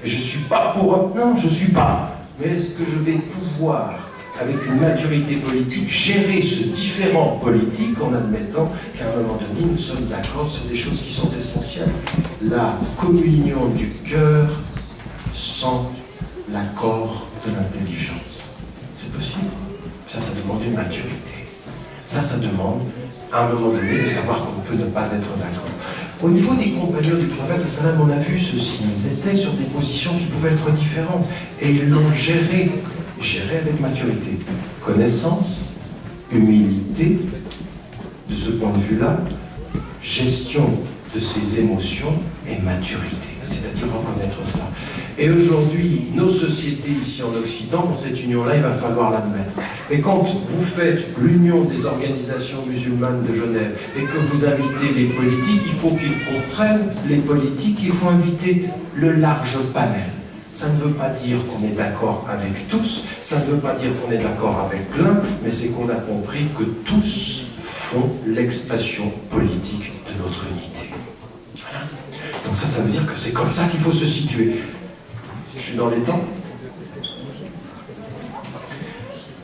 Et je suis pas pour... Non, je suis pas. Mais est-ce que je vais pouvoir, avec une maturité politique, gérer ce différent politique en admettant qu'à un moment donné, nous sommes d'accord sur des choses qui sont essentielles? La communion du cœur sans l'accord de l'intelligence. C'est possible. Ça demande une maturité. Ça demande, à un moment donné, de savoir qu'on peut ne pas être d'accord. Au niveau des compagnons du prophète, on a vu ceci. Ils étaient sur des positions qui pouvaient être différentes. Et ils l'ont géré avec maturité. Connaissance, humilité, de ce point de vue-là, gestion de ses émotions et maturité. C'est-à-dire reconnaître cela. Et aujourd'hui, nos sociétés ici en Occident, dans cette union-là, il va falloir l'admettre. Et quand vous faites l'union des organisations musulmanes de Genève et que vous invitez les politiques, il faut qu'ils comprennent, les politiques, il faut inviter le large panel. Ça ne veut pas dire qu'on est d'accord avec tous, ça ne veut pas dire qu'on est d'accord avec l'un, mais c'est qu'on a compris que tous font l'expression politique de notre unité. Voilà. Donc ça veut dire que c'est comme ça qu'il faut se situer. Je suis dans les temps.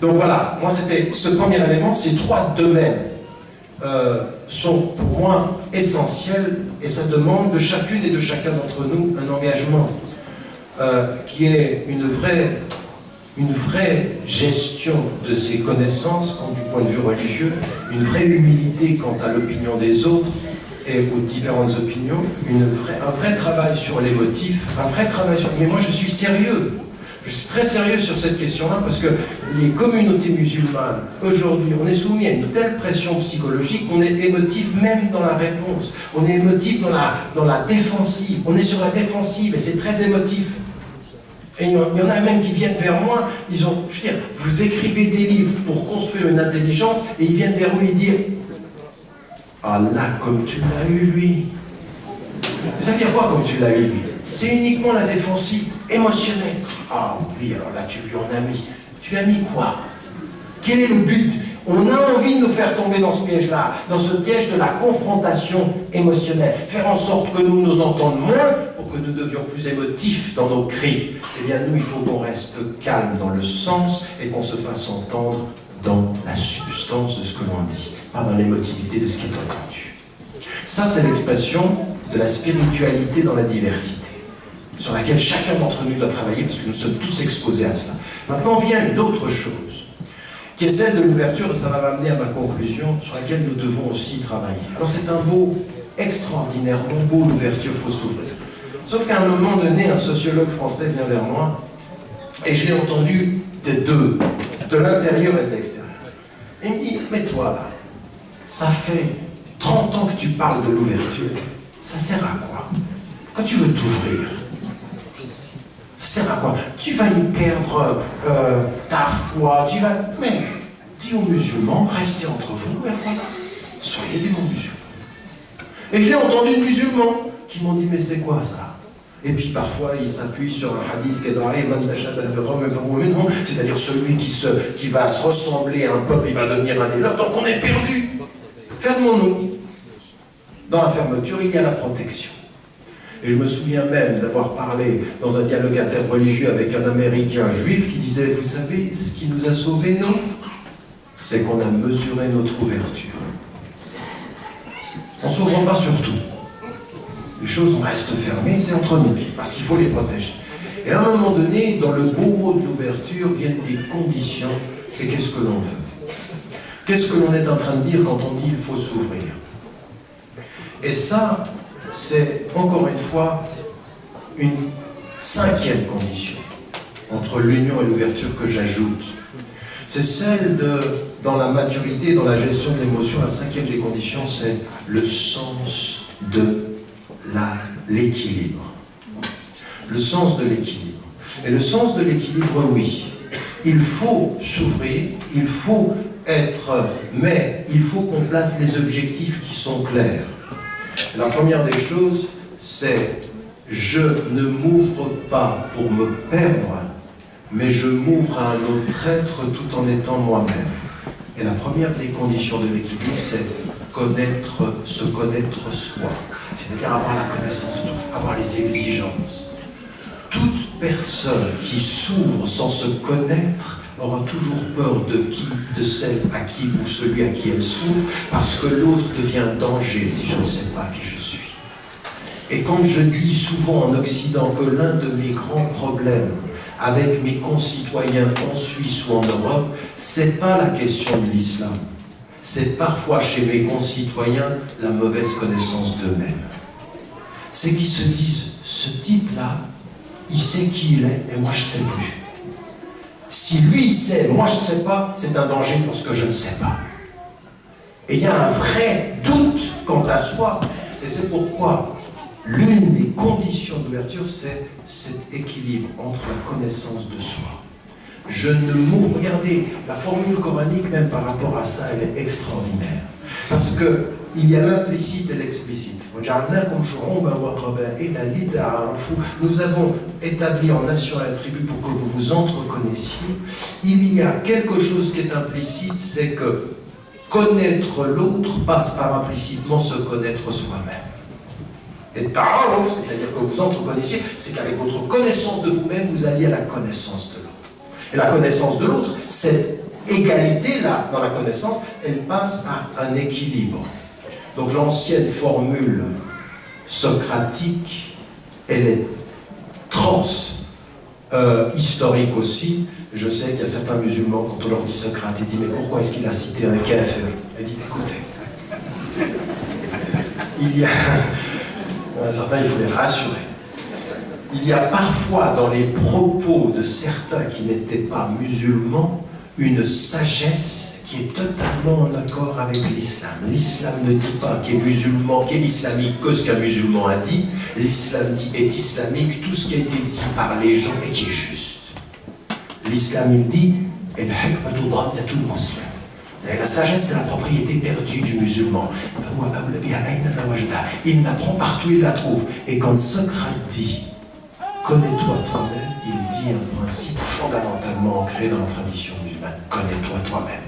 Donc voilà, moi c'était ce premier élément, ces trois domaines sont pour moi essentiels et ça demande de chacune et de chacun d'entre nous un engagement qui est une vraie gestion de ses connaissances du point de vue religieux, une vraie humilité quant à l'opinion des autres et aux différentes opinions, un vrai travail sur les motifs, un vrai travail sur... Mais moi je suis sérieux, je suis très sérieux sur cette question-là parce que les communautés musulmanes, aujourd'hui, on est soumis à une telle pression psychologique qu'on est émotif même dans la réponse, on est émotif dans la défensive, on est sur la défensive et c'est très émotif. Et il y en a même qui viennent vers moi, je veux dire, vous écrivez des livres pour construire une intelligence et ils viennent vers vous et disent ah là, comme tu l'as eu, lui. Ça veut dire quoi, comme tu l'as eu, lui? C'est uniquement la défensive émotionnelle. Ah oui, alors là, tu lui en as mis. Tu lui as mis quoi? Quel est le but? On a envie de nous faire tomber dans ce piège-là, dans ce piège de la confrontation émotionnelle. Faire en sorte que nous nous entendions moins pour que nous devions plus émotifs dans nos cris. Eh bien, nous, il faut qu'on reste calme dans le sens et qu'on se fasse entendre dans la substance de ce que l'on dit, pas dans l'émotivité de ce qui est entendu. Ça, c'est l'expression de la spiritualité dans la diversité, sur laquelle chacun d'entre nous doit travailler, parce que nous sommes tous exposés à cela. Maintenant vient une autre chose, qui est celle de l'ouverture, et ça va m'amener à ma conclusion, sur laquelle nous devons aussi travailler. Alors c'est un mot extraordinairement beau, l'ouverture, il faut s'ouvrir. Sauf qu'à un moment donné, un sociologue français vient vers moi, et je l'ai entendu des deux, de l'intérieur et de l'extérieur. Il me dit, mais toi là, ça fait 30 ans que tu parles de l'ouverture, ça sert à quoi? Quand tu veux t'ouvrir, ça sert à quoi? Tu vas y perdre ta foi, tu vas... Mais dis aux musulmans, restez entre vous, et voilà, soyez des bons musulmans. Et j'ai entendu de musulmans qui m'ont dit, mais c'est quoi ça? Et puis parfois, il s'appuie sur un hadith qui est dans c'est-à-dire celui qui va se ressembler à un peuple, il va devenir un des leurs, donc on est perdu. Fermons-nous. Dans la fermeture, il y a la protection. Et je me souviens même d'avoir parlé dans un dialogue interreligieux avec un Américain juif qui disait, vous savez, ce qui nous a sauvés, nous, c'est qu'on a mesuré notre ouverture. On ne s'ouvre pas sur tout. Les choses restent fermées, c'est entre nous, parce qu'il faut les protéger. Et à un moment donné, dans le beau mot de l'ouverture, viennent des conditions, et qu'est-ce que l'on veut? Qu'est-ce que l'on est en train de dire quand on dit il faut s'ouvrir? Et ça, c'est encore une fois une cinquième condition entre l'union et l'ouverture que j'ajoute. C'est celle de, dans la maturité, dans la gestion de l'émotion, la cinquième des conditions, c'est le sens de l'équilibre. Le sens de l'équilibre. Et le sens de l'équilibre, oui. Il faut s'ouvrir, il faut être, mais il faut qu'on place les objectifs qui sont clairs. La première des choses, c'est je ne m'ouvre pas pour me perdre, mais je m'ouvre à un autre être tout en étant moi-même. Et la première des conditions de l'équilibre, c'est se connaître soi. C'est-à-dire avoir la connaissance de tout, avoir les exigences. Toute personne qui s'ouvre sans se connaître aura toujours peur de celle à qui ou celui à qui elle s'ouvre, parce que l'autre devient un danger si je ne sais pas qui je suis. Et quand je dis souvent en Occident que l'un de mes grands problèmes avec mes concitoyens en Suisse ou en Europe, c'est pas la question de l'islam. C'est parfois chez mes concitoyens la mauvaise connaissance d'eux-mêmes. C'est qu'ils se disent, ce type-là, il sait qui il est et moi je ne sais plus. Si lui il sait, moi je ne sais pas, c'est un danger pour ce que je ne sais pas. Et il y a un vrai doute quant à soi. Et c'est pourquoi l'une des conditions d'ouverture, c'est cet équilibre entre la connaissance de soi. Je ne m'ouvre, regardez, la formule coranique, même par rapport à ça, elle est extraordinaire. Parce qu'il y a l'implicite et l'explicite. Nous avons établi en nation et en tribu pour que vous vous entreconnaissiez. Il y a quelque chose qui est implicite, c'est que connaître l'autre passe par implicitement se connaître soi-même. Et ta'aruf, c'est-à-dire que vous entreconnaissiez, c'est qu'avec votre connaissance de vous-même, vous alliez à la connaissance de l'autre. Et la connaissance de l'autre, cette égalité-là, dans la connaissance, elle passe par un équilibre. Donc l'ancienne formule socratique, elle est historique aussi. Je sais qu'il y a certains musulmans, quand on leur dit Socrate, ils disent mais pourquoi est-ce qu'il a cité un kafir? Elle dit écoutez, il y a certains, il faut les rassurer. Il y a parfois dans les propos de certains qui n'étaient pas musulmans une sagesse qui est totalement en accord avec l'islam. L'islam ne dit pas qu'il est musulman, qu'il est islamique que ce qu'un musulman a dit. L'islam dit est islamique tout ce qui a été dit par les gens et qui est juste. L'islam il dit la sagesse c'est la propriété perdue du musulman. Il l'apprend partout, il la trouve. Et quand Socrate dit connais-toi toi-même, il dit un principe fondamentalement ancré dans la tradition musulmane. Connais-toi toi-même.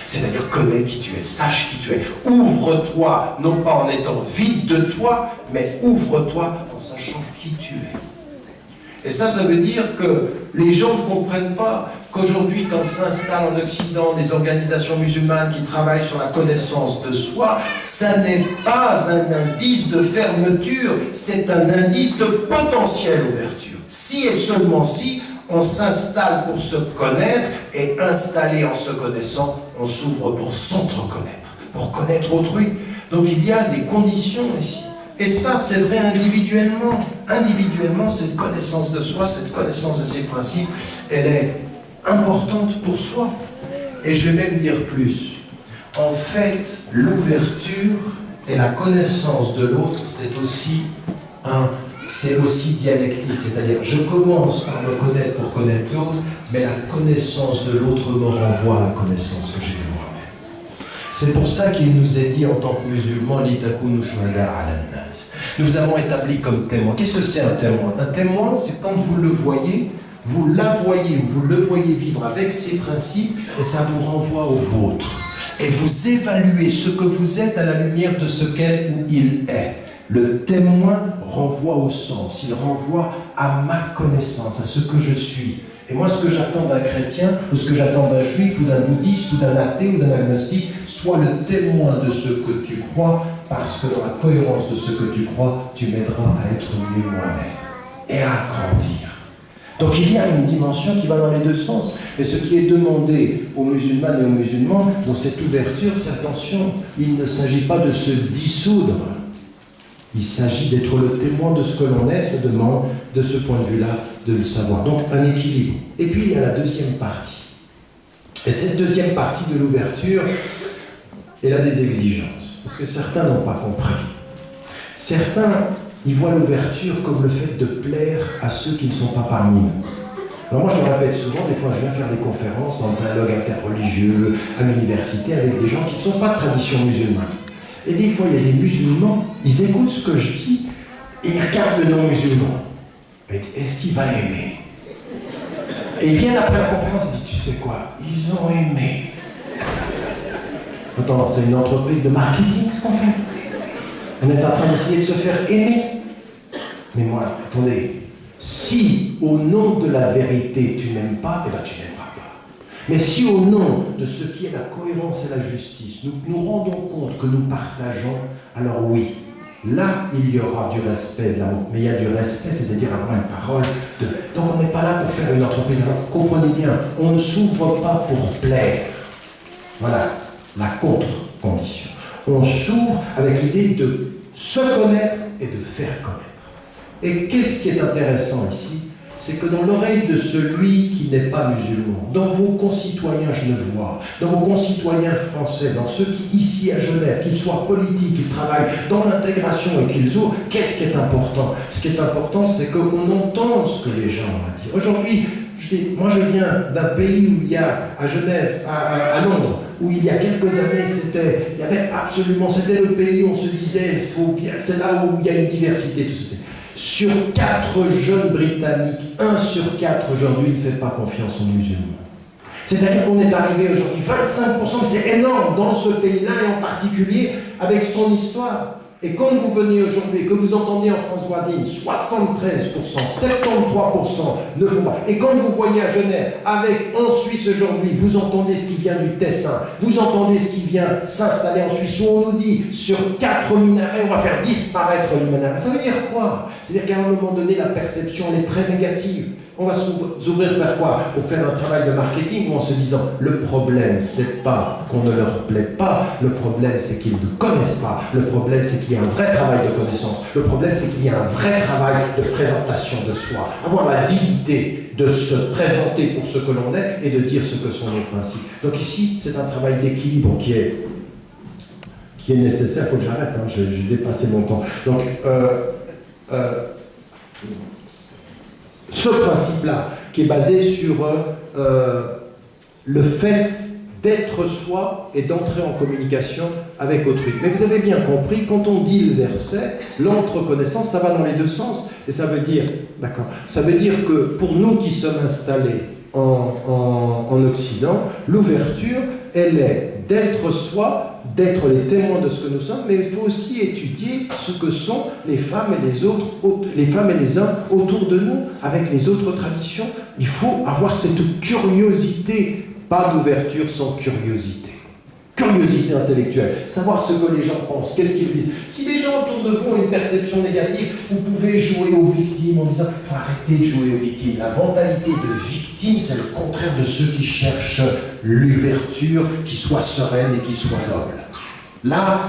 C'est-à-dire connais qui tu es, sache qui tu es. Ouvre-toi, non pas en étant vide de toi, mais ouvre-toi en sachant qui tu es. Et ça veut dire que les gens ne comprennent pas qu'aujourd'hui, quand s'installent en Occident des organisations musulmanes qui travaillent sur la connaissance de soi, ça n'est pas un indice de fermeture, c'est un indice de potentielle ouverture. Si et seulement si, on s'installe pour se connaître, et installé en se connaissant, on s'ouvre pour s'entreconnaître, pour connaître autrui. Donc il y a des conditions ici. Et ça, c'est vrai individuellement. Individuellement, cette connaissance de soi, cette connaissance de ses principes, elle est importante pour soi. Et je vais même dire plus. En fait, l'ouverture et la connaissance de l'autre, c'est aussi dialectique. C'est-à-dire, je commence par me connaître pour connaître l'autre, mais la connaissance de l'autre me renvoie à la connaissance que j'ai de moi-même. C'est pour ça qu'il nous est dit en tant que musulmans, nous avons établi comme témoin. Qu'est-ce que c'est un témoin? Un témoin, c'est quand vous le voyez, vous le voyez vivre avec ses principes et ça vous renvoie au vôtre. Et vous évaluez ce que vous êtes à la lumière de ce qu'est ou il est. Le témoin renvoie au sens, il renvoie à ma connaissance, à ce que je suis. Et moi, ce que j'attends d'un chrétien, ou ce que j'attends d'un juif, ou d'un bouddhiste, ou d'un athée, ou d'un agnostique, sois le témoin de ce que tu crois, parce que dans la cohérence de ce que tu crois, tu m'aideras à être mieux moi-même et à grandir. Donc il y a une dimension qui va dans les deux sens. Et ce qui est demandé aux musulmanes et aux musulmans, dans cette ouverture, c'est attention, il ne s'agit pas de se dissoudre. Il s'agit d'être le témoin de ce que l'on est, ça demande, de ce point de vue-là, de le savoir. Donc un équilibre. Et puis il y a la deuxième partie. Et cette deuxième partie de l'ouverture, elle a des exigences. Parce que certains n'ont pas compris. Certains, ils voient l'ouverture comme le fait de plaire à ceux qui ne sont pas parmi nous. Alors moi je le répète souvent, des fois je viens faire des conférences dans le dialogue interreligieux, à l'université, avec des gens qui ne sont pas de tradition musulmane. Et des fois, il y a des musulmans, ils écoutent ce que je dis et ils regardent le non-musulman. Est-ce qu'il va aimer? Et ils viennent après la conférence et disent, tu sais quoi, ils ont aimé. Attends, c'est une entreprise de marketing ce qu'on fait. On est en train d'essayer de se faire aimer. Mais moi, attendez, si au nom de la vérité tu n'aimes pas, eh bien tu n'aimeras pas. Mais si au nom de ce qui est la cohérence et la justice, nous nous rendons compte que nous partageons, alors oui, là, il y aura du respect de l'amour. Mais il y a du respect, c'est-à-dire avoir une parole de... Donc on n'est pas là pour faire une entreprise. Alors, comprenez bien, on ne s'ouvre pas pour plaire. Voilà la contre-condition. On s'ouvre avec l'idée de se connaître et de faire connaître. Et qu'est-ce qui est intéressant ici? C'est que dans l'oreille de celui qui n'est pas musulman, dans vos concitoyens genevois, dans vos concitoyens français, dans ceux qui, ici à Genève, qu'ils soient politiques, qu'ils travaillent dans l'intégration et qu'ils ouvrent, qu'est-ce qui est important? Ce qui est important, c'est qu'on entend ce que les gens ont à dire. Aujourd'hui, moi je viens d'un pays où il y a, à Genève, à Londres, où il y a quelques années, c'était le pays où on se disait, c'est là où il y a une diversité, tout ça. Sur 4 jeunes Britanniques, 1 sur 4 aujourd'hui ne fait pas confiance aux musulmans. C'est-à-dire qu'on est arrivé aujourd'hui, 25%, c'est énorme dans ce pays-là, et en particulier avec son histoire. Et quand vous venez aujourd'hui, que vous entendez en France voisine, 73%, 73% ne font pas. Et quand vous voyez à Genève, avec en Suisse aujourd'hui, vous entendez ce qui vient du Tessin, vous entendez ce qui vient s'installer en Suisse, où on nous dit, sur 4 minarets, on va faire disparaître les minarets. Ça veut dire quoi? C'est-à-dire qu'à un moment donné, la perception, elle est très négative. On va s'ouvrir vers quoi? Pour faire un travail de marketing en se disant, le problème, c'est pas qu'on ne leur plaît pas, le problème, c'est qu'ils ne connaissent pas, le problème, c'est qu'il y a un vrai travail de connaissance, le problème, c'est qu'il y a un vrai travail de présentation de soi, avoir la dignité de se présenter pour ce que l'on est et de dire ce que sont nos principes. Donc ici, c'est un travail d'équilibre qui est nécessaire. Il faut que j'arrête, hein, j'ai dépassé mon temps. Donc, ce principe-là, qui est basé sur le fait d'être soi et d'entrer en communication avec autrui. Mais vous avez bien compris, quand on dit le verset, l'entreconnaissance, ça va dans les deux sens. Et ça veut dire, d'accord, ça veut dire que pour nous qui sommes installés en Occident, l'ouverture, elle est d'être soi, d'être les témoins de ce que nous sommes, mais il faut aussi étudier ce que sont les femmes et les autres, les femmes et les hommes autour de nous, avec les autres traditions. Il faut avoir cette curiosité, pas d'ouverture sans curiosité. Curiosité intellectuelle, savoir ce que les gens pensent, qu'est-ce qu'ils disent. Si les gens autour de vous ont une perception négative, vous pouvez jouer aux victimes en disant « il faut arrêter de jouer aux victimes ». La mentalité de victime, c'est le contraire de ceux qui cherchent l'ouverture, qui soit sereine et qui soit noble. Là,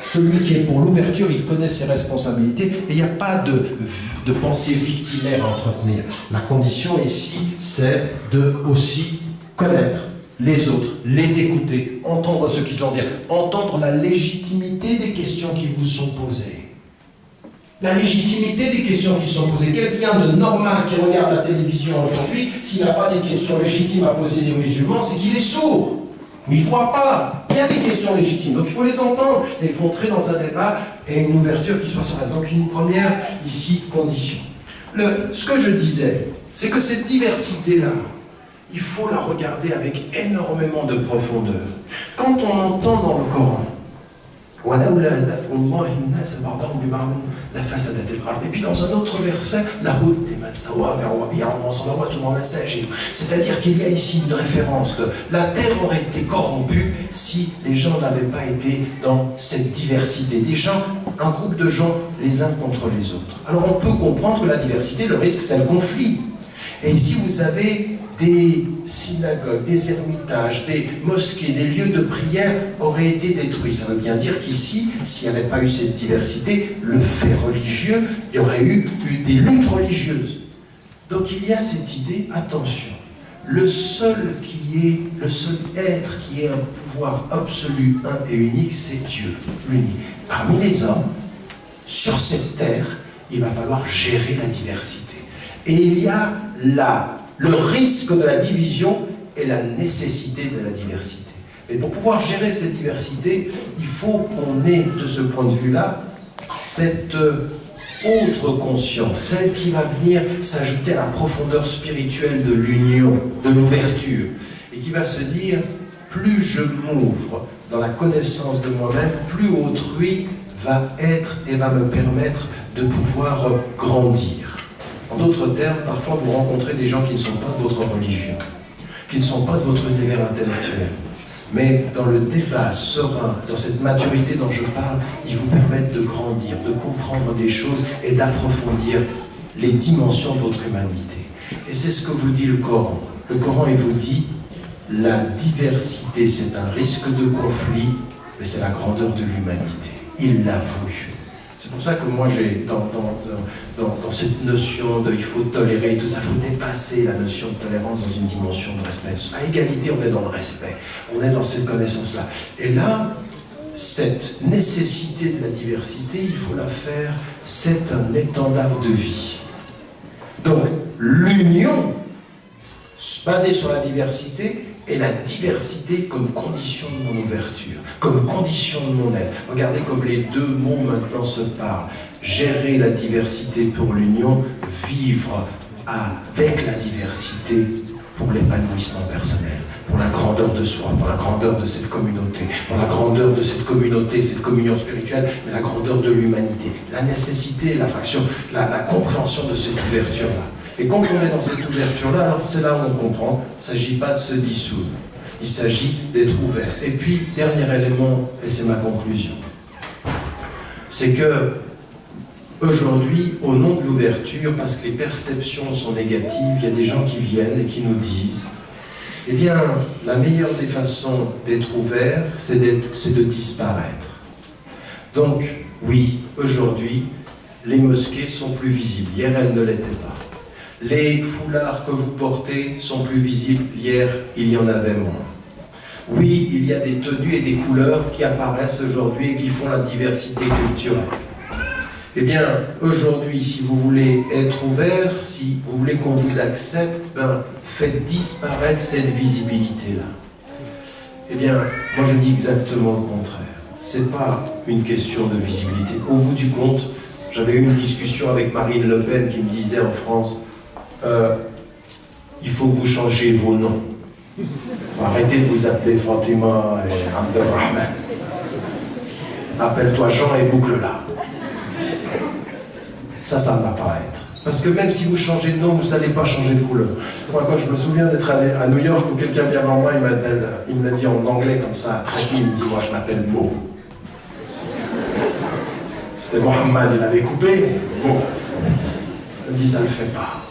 celui qui est pour l'ouverture, il connaît ses responsabilités et il n'y a pas de pensée victimaire à entretenir. La condition ici, c'est de aussi connaître les autres, les écouter, entendre ce qu'ils ont à dire, entendre la légitimité des questions qui vous sont posées. La légitimité des questions qui sont posées. Quelqu'un de normal qui regarde la télévision aujourd'hui, s'il n'a pas des questions légitimes à poser des musulmans, c'est qu'il est sourd. Il ne voit pas. Il y a des questions légitimes, donc il faut les entendre. Et il faut entrer dans un débat et une ouverture qui soit sereine. Donc une première, ici, condition. Ce que je disais, c'est que cette diversité-là, il faut la regarder avec énormément de profondeur. Quand on entend dans le Coran, et puis dans un autre verset, c'est-à-dire qu'il y a ici une référence que la terre aurait été corrompue si les gens n'avaient pas été dans cette diversité. Des gens, un groupe de gens les uns contre les autres. Alors on peut comprendre que la diversité, le risque, c'est le conflit. Et ici vous avez des synagogues, des ermitages, des mosquées, des lieux de prière auraient été détruits. Ça veut bien dire qu'ici, s'il n'y avait pas eu cette diversité, le fait religieux, il y aurait eu des luttes religieuses. Donc il y a cette idée, attention, le seul être qui ait un pouvoir absolu, un et unique, c'est Dieu, l'unique. Parmi les hommes, sur cette terre, il va falloir gérer la diversité. Et il y a là le risque de la division et la nécessité de la diversité. Mais pour pouvoir gérer cette diversité, il faut qu'on ait, de ce point de vue-là, cette autre conscience, celle qui va venir s'ajouter à la profondeur spirituelle de l'union, de l'ouverture, et qui va se dire, plus je m'ouvre dans la connaissance de moi-même, plus autrui va être et va me permettre de pouvoir grandir. En d'autres termes, parfois vous rencontrez des gens qui ne sont pas de votre religion, qui ne sont pas de votre univers intellectuel. Mais dans le débat serein, dans cette maturité dont je parle, ils vous permettent de grandir, de comprendre des choses et d'approfondir les dimensions de votre humanité. Et c'est ce que vous dit le Coran. Le Coran, il vous dit, la diversité, c'est un risque de conflit, mais c'est la grandeur de l'humanité. Il l'a voulu. C'est pour ça que moi, j'ai dans cette notion de il faut tolérer, tout ça, il faut dépasser la notion de tolérance dans une dimension de respect. À égalité, on est dans le respect. On est dans cette connaissance-là. Et là, cette nécessité de la diversité, il faut la faire, c'est un étendard de vie. Donc, l'union, basée sur la diversité, et la diversité comme condition de mon ouverture, comme condition de mon aide. Regardez comme les deux mots maintenant se parlent. Gérer la diversité pour l'union, vivre avec la diversité pour l'épanouissement personnel, pour la grandeur de soi, pour la grandeur de cette communauté, pour la grandeur de cette communauté, cette communion spirituelle, mais la grandeur de l'humanité, la nécessité, la fraction, la compréhension de cette ouverture-là. Et quand on est dans cette ouverture-là, alors c'est là où on comprend, il ne s'agit pas de se dissoudre, il s'agit d'être ouvert. Et puis, dernier élément, et c'est ma conclusion, c'est que aujourd'hui, au nom de l'ouverture, parce que les perceptions sont négatives, il y a des gens qui viennent et qui nous disent, eh bien, la meilleure des façons d'être ouvert, c'est de disparaître. Donc, oui, aujourd'hui, les mosquées sont plus visibles. Hier, elles ne l'étaient pas. Les foulards que vous portez sont plus visibles. Hier, il y en avait moins. Oui, il y a des tenues et des couleurs qui apparaissent aujourd'hui et qui font la diversité culturelle. Eh bien, aujourd'hui, si vous voulez être ouvert, si vous voulez qu'on vous accepte, ben, faites disparaître cette visibilité-là. Eh bien, moi je dis exactement le contraire. C'est pas une question de visibilité. Au bout du compte, j'avais eu une discussion avec Marine Le Pen qui me disait en France, il faut que vous changiez vos noms. Arrêtez de vous appeler Fatima et Abdelrahman. Appelle-toi Jean et boucle-la. Ça ne va pas être. Parce que même si vous changez de nom, vous n'allez pas changer de couleur. Moi, quand je me souviens d'être allé à New York, où quelqu'un vient avant moi, il me l'a dit en anglais comme ça, très bien, il me dit, moi je m'appelle Mo. C'était Mohamed, il avait coupé, Mo. Il me dit, ça ne le fait pas.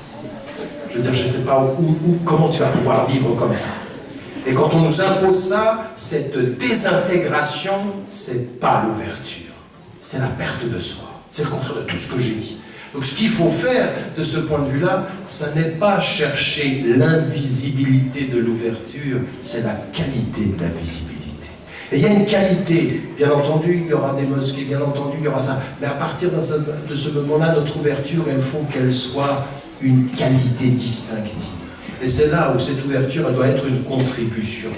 Je veux dire, je ne sais pas comment tu vas pouvoir vivre comme ça. Et quand on nous impose ça, cette désintégration, c'est pas l'ouverture. C'est la perte de soi. C'est le contraire de tout ce que j'ai dit. Donc ce qu'il faut faire de ce point de vue-là, ça n'est pas chercher l'invisibilité de l'ouverture, c'est la qualité de la visibilité. Et il y a une qualité, bien entendu, il y aura des mosquées, bien entendu, il y aura ça. Mais à partir de ce moment-là, notre ouverture, il faut qu'elle soit une qualité distinctive. Et c'est là où cette ouverture, elle doit être une contribution.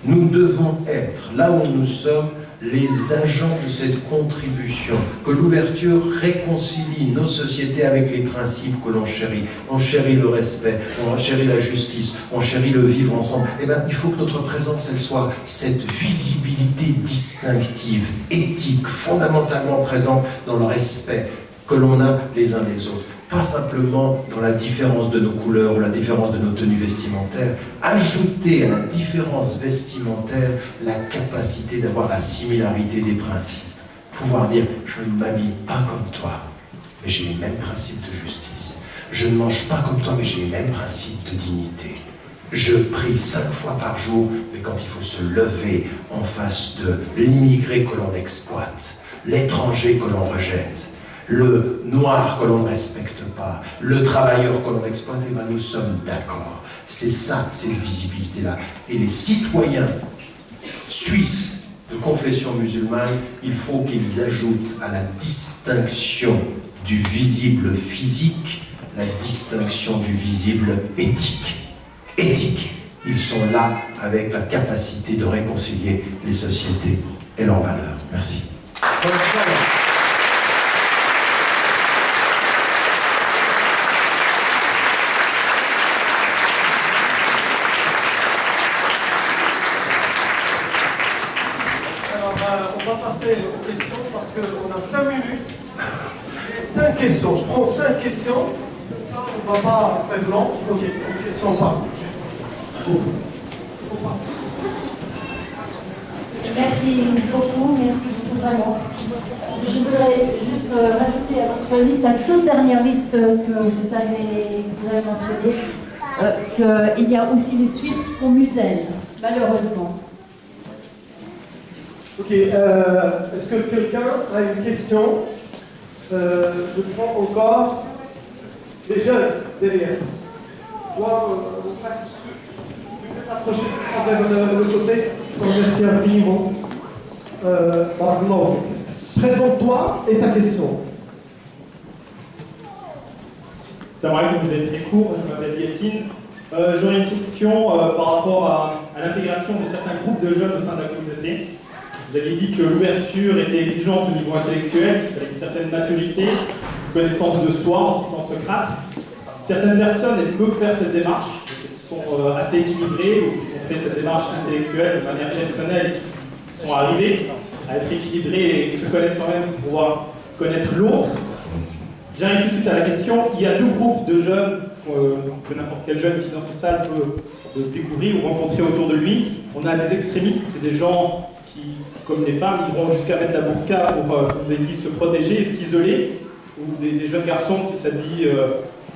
Nous devons être, là où nous sommes, les agents de cette contribution, que l'ouverture réconcilie nos sociétés avec les principes que l'on chérit. On chérit le respect, on chérit la justice, on chérit le vivre ensemble. Eh bien, il faut que notre présence, elle soit cette visibilité distinctive, éthique, fondamentalement présente dans le respect que l'on a les uns des autres. Pas simplement dans la différence de nos couleurs ou la différence de nos tenues vestimentaires. Ajouter à la différence vestimentaire la capacité d'avoir la similarité des principes. Pouvoir dire, je ne m'habille pas comme toi, mais j'ai les mêmes principes de justice. Je ne mange pas comme toi, mais j'ai les mêmes principes de dignité. Je prie 5 fois par jour, mais quand il faut se lever en face de l'immigré que l'on exploite, l'étranger que l'on rejette, le noir que l'on ne respecte pas, le travailleur que l'on exploite, eh bien nous sommes d'accord. C'est ça, cette visibilité-là. Et les citoyens suisses de confession musulmane, il faut qu'ils ajoutent à la distinction du visible physique, la distinction du visible éthique. Éthique. Ils sont là avec la capacité de réconcilier les sociétés et leurs valeurs. Merci. On va passer aux questions parce qu'on a 5 minutes. 5 questions. Je prends 5 questions. On ne va pas faire long. Ok, une question pas. Juste. Merci beaucoup vraiment. Je voudrais juste rajouter à votre liste, la toute dernière liste que vous avez mentionnée, qu'il y a aussi les Suisses au Musel, malheureusement. Ok, est-ce que quelqu'un a une question? Je prends encore les jeunes derrière. Toi, tu peux t'approcher vers le côté. Je t'en remercie infiniment. Non. Présente-toi et ta question. Ça m'arrive que vous êtes très court, je m'appelle Yassine. J'aurais une question par rapport à l'intégration de certains groupes de jeunes au sein de la communauté. Vous avez dit que l'ouverture était exigeante au niveau intellectuel, qu'il fallait une certaine maturité, une connaissance de soi en citant Socrate. Certaines personnes, elles peuvent faire cette démarche, elles sont assez équilibrées, ou qui ont fait cette démarche intellectuelle de manière personnelle, qui sont arrivées à être équilibrées et se connaître soi-même pour pouvoir connaître l'autre. J'arrive tout de suite à la question. Il y a deux groupes de jeunes que n'importe quel jeune ici dans cette salle peut découvrir ou rencontrer autour de lui. On a des extrémistes, c'est des gens qui, comme les femmes, ils vont jusqu'à mettre la burqa pour, comme vous avez dit, se protéger et s'isoler, ou des jeunes garçons qui s'habillent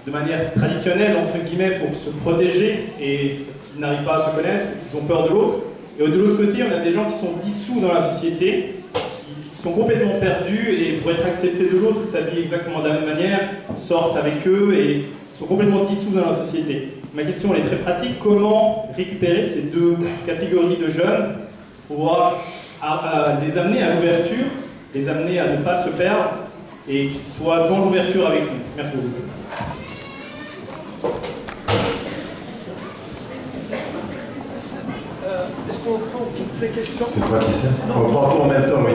de manière traditionnelle, entre guillemets, pour se protéger et parce qu'ils n'arrivent pas à se connaître, ils ont peur de l'autre. Et de l'autre côté, on a des gens qui sont dissous dans la société, qui sont complètement perdus et pour être acceptés de l'autre, ils s'habillent exactement de la même manière, sortent avec eux et sont complètement dissous dans la société. Ma question elle est très pratique. Comment récupérer ces deux catégories de jeunes pour pouvoir les amener à l'ouverture, les amener à ne pas se perdre et qu'ils soient dans l'ouverture avec nous? Merci beaucoup. Est-ce qu'on prend toutes les questions? C'est toi qui sais. On prend tout en même temps, oui.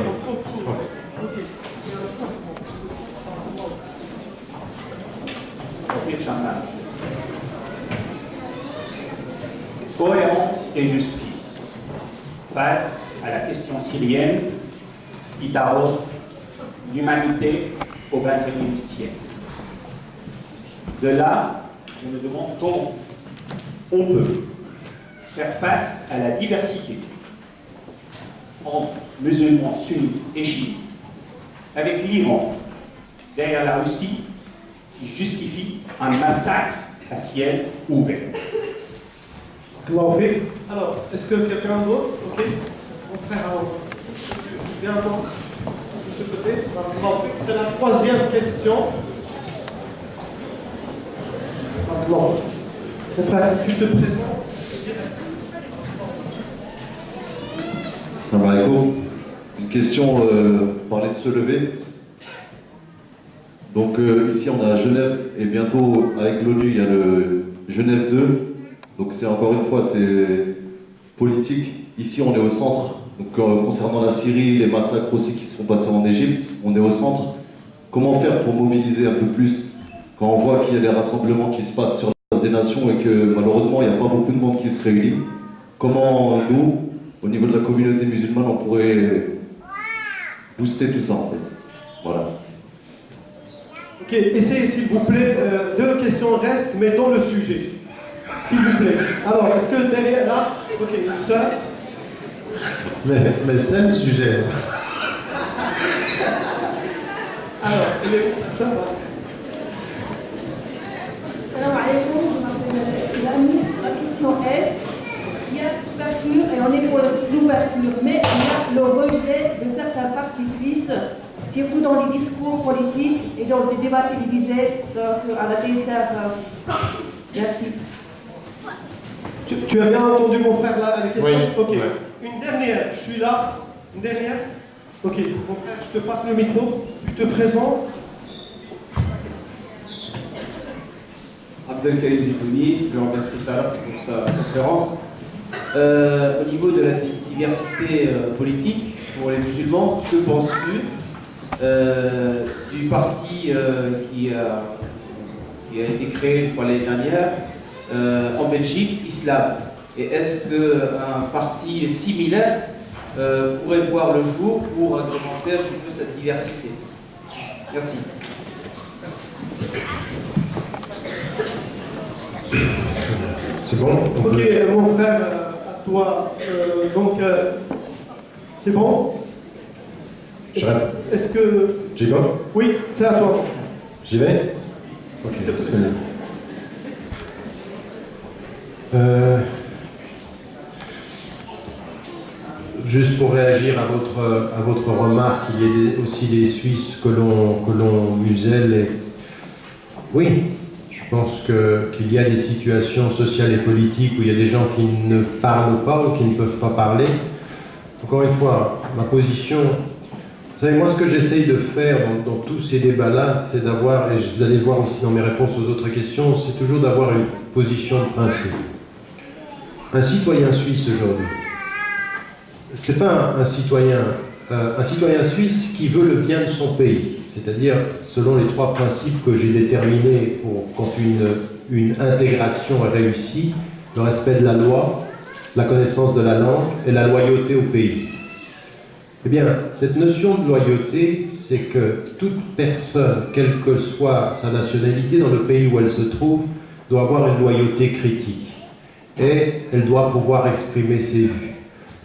Cohérence et justice face à la question syrienne qui taraude l'humanité au XXIe siècle. De là, je me demande comment on peut faire face à la diversité entre musulmans sunnites et chiites, avec l'Iran derrière la Russie qui justifie un massacre à ciel ouvert. Alors, est-ce que quelqu'un d'autre? Ok, mon frère, alors, viens donc de ce côté. C'est la troisième question. Maintenant, mon frère, tu te présentes. Salam alaikum. Une question, parler de se lever. Donc ici on a Genève et bientôt avec l'ONU il y a le Genève 2. Donc c'est encore une fois c'est politique. Ici on est au centre. Donc concernant la Syrie, les massacres aussi qui se sont passés en Égypte, on est au centre. Comment faire pour mobiliser un peu plus quand on voit qu'il y a des rassemblements qui se passent sur la place des nations et que malheureusement il n'y a pas beaucoup de monde qui se réunit? Comment nous, au niveau de la communauté musulmane, on pourrait booster tout ça en fait? Voilà. Ok, essayez s'il vous plaît, deux questions restent, mais dans le sujet. S'il vous plaît. Alors, est-ce que derrière là, ok, une seule. Mais c'est le sujet. Alors, elle est seule. Salam alaikum, je m'appelle Sylvanie. La question est, il y a l'ouverture et on est pour l'ouverture, mais il y a le rejet de certains partis suisses, surtout dans les discours politiques et dans les débats télévisés à la TSR suisse. Merci. Tu as bien entendu mon frère là, les questions? Oui. Ok. Ouais. Une dernière, je suis là. Une dernière? Ok, mon frère, je te passe le micro. Tu te présentes. Abdelkarim Zidouni, je remercie Talab pour sa conférence. Au niveau de la diversité politique pour les musulmans, que penses-tu du parti qui a été créé, je crois, l'année dernière en Belgique, Islam? Et est-ce qu'un parti similaire pourrait voir le jour pour agrémenter un petit peu cette diversité? Merci. C'est bon? Ok, mon frère, à toi. Donc, C'est bon? Est-ce que... J'y vais? Oui, c'est à toi. J'y vais? Ok, c'est bien. Juste pour réagir à votre remarque, il y a aussi des Suisses que l'on muselle. Et... Oui, je pense qu'il y a des situations sociales et politiques où il y a des gens qui ne parlent pas ou qui ne peuvent pas parler. Encore une fois, ma position... Vous savez, moi, ce que j'essaye de faire dans tous ces débats-là, c'est d'avoir, et vous allez le voir aussi dans mes réponses aux autres questions, c'est toujours d'avoir une position de principe. Un citoyen suisse aujourd'hui, c'est pas un citoyen suisse qui veut le bien de son pays, c'est-à-dire selon les 3 principes que j'ai déterminés pour quand une intégration est réussie, le respect de la loi, la connaissance de la langue et la loyauté au pays. Eh bien, cette notion de loyauté, c'est que toute personne, quelle que soit sa nationalité dans le pays où elle se trouve, doit avoir une loyauté critique. Et elle doit pouvoir exprimer ses vues.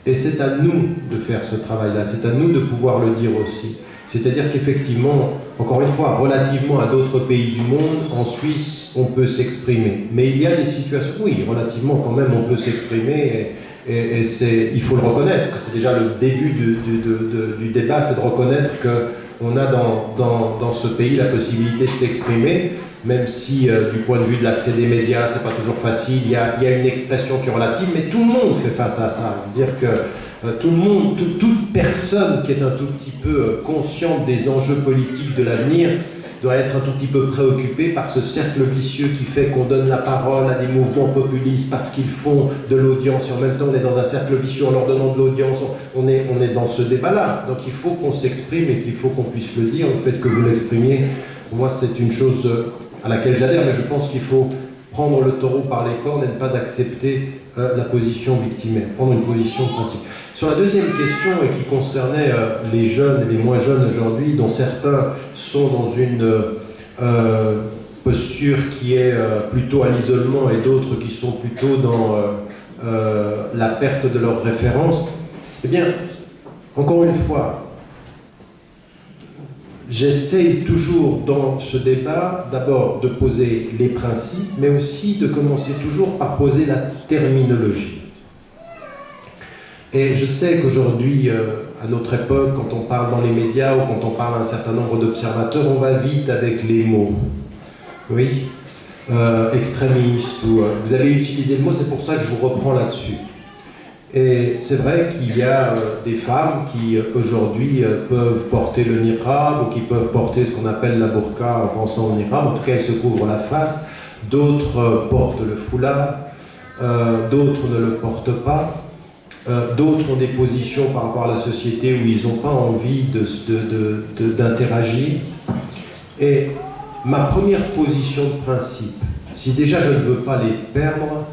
Et c'est à nous de faire ce travail-là, c'est à nous de pouvoir le dire aussi. C'est-à-dire qu'effectivement, encore une fois, relativement à d'autres pays du monde, en Suisse, on peut s'exprimer. Mais il y a des situations, oui, relativement quand même, on peut s'exprimer. Et il faut le reconnaître, que c'est déjà le début du débat, c'est de reconnaître qu'on a dans ce pays la possibilité de s'exprimer, même si du point de vue de l'accès des médias, c'est pas toujours facile, il y a une expression qui est relative, mais tout le monde fait face à ça. Je veux dire que tout le monde, toute personne qui est un tout petit peu consciente des enjeux politiques de l'avenir, doit être un tout petit peu préoccupé par ce cercle vicieux qui fait qu'on donne la parole à des mouvements populistes parce qu'ils font de l'audience, et en même temps on est dans un cercle vicieux en leur donnant de l'audience, on est dans ce débat-là. Donc il faut qu'on s'exprime et qu'il faut qu'on puisse le dire. Le fait que vous l'exprimiez, pour moi c'est une chose à laquelle j'adhère, mais je pense qu'il faut prendre le taureau par les cornes et ne pas accepter la position victimaire, prendre une position de principe. Sur la deuxième question, et qui concernait les jeunes et les moins jeunes aujourd'hui, dont certains sont dans une posture qui est plutôt à l'isolement et d'autres qui sont plutôt dans la perte de leur référence, eh bien, encore une fois, j'essaye toujours dans ce débat d'abord de poser les principes, mais aussi de commencer toujours par poser la terminologie. Et je sais qu'aujourd'hui, à notre époque, quand on parle dans les médias ou quand on parle à un certain nombre d'observateurs, on va vite avec les mots. Oui, extrémiste, ou vous avez utilisé le mot, c'est pour ça que je vous reprends là-dessus. Et c'est vrai qu'il y a des femmes qui aujourd'hui peuvent porter le niqab ou qui peuvent porter ce qu'on appelle la burqa en pensant au niqab, en tout cas elles se couvrent la face, d'autres portent le foulard, d'autres ne le portent pas. D'autres ont des positions par rapport à la société où ils n'ont pas envie d'interagir. Et ma première position de principe, si déjà je ne veux pas les perdre,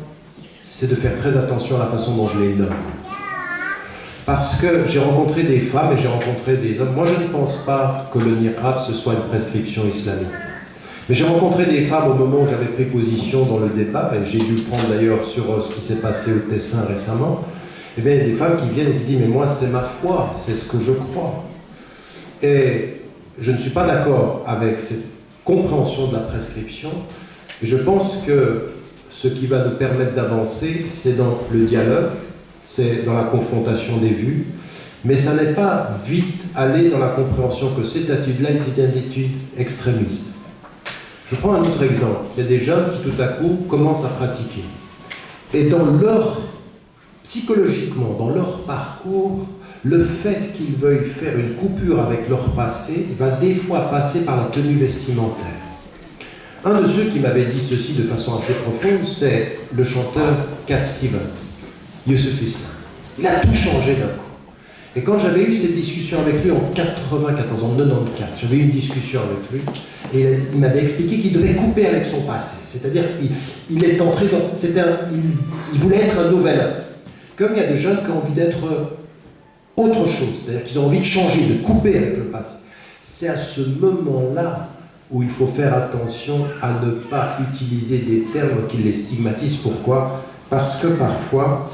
c'est de faire très attention à la façon dont je les nomme. Parce que j'ai rencontré des femmes et j'ai rencontré des hommes. Moi, je ne pense pas que le niqab, ce soit une prescription islamique. Mais j'ai rencontré des femmes au moment où j'avais pris position dans le débat, et j'ai dû le prendre d'ailleurs sur ce qui s'est passé au Tessin récemment. Eh bien, il y a des femmes qui viennent et qui disent « mais moi, c'est ma foi, c'est ce que je crois ». Et je ne suis pas d'accord avec cette compréhension de la prescription. Et je pense que ce qui va nous permettre d'avancer, c'est dans le dialogue, c'est dans la confrontation des vues, mais ça n'est pas vite aller dans la compréhension que cette attitude-là est une attitude extrémiste. Je prends un autre exemple. Il y a des jeunes qui tout à coup commencent à pratiquer. Et dans leur psychologiquement, dans leur parcours, le fait qu'ils veuillent faire une coupure avec leur passé va des fois passer par la tenue vestimentaire. Un de ceux qui m'avait dit ceci de façon assez profonde, c'est le chanteur Cat Stevens, Youssouf Islam. Il a tout changé d'un coup. Et quand j'avais eu cette discussion avec lui en 94, en 94, j'avais eu une discussion avec lui, et il m'avait expliqué qu'il devait couper avec son passé. C'est-à-dire qu'il est entré dans... il voulait être un nouvel homme. Comme il y a des jeunes qui ont envie d'être autre chose, c'est-à-dire qu'ils ont envie de changer, de couper avec le passé. C'est à ce moment-là où il faut faire attention à ne pas utiliser des termes qui les stigmatisent. Pourquoi ? Parce que parfois,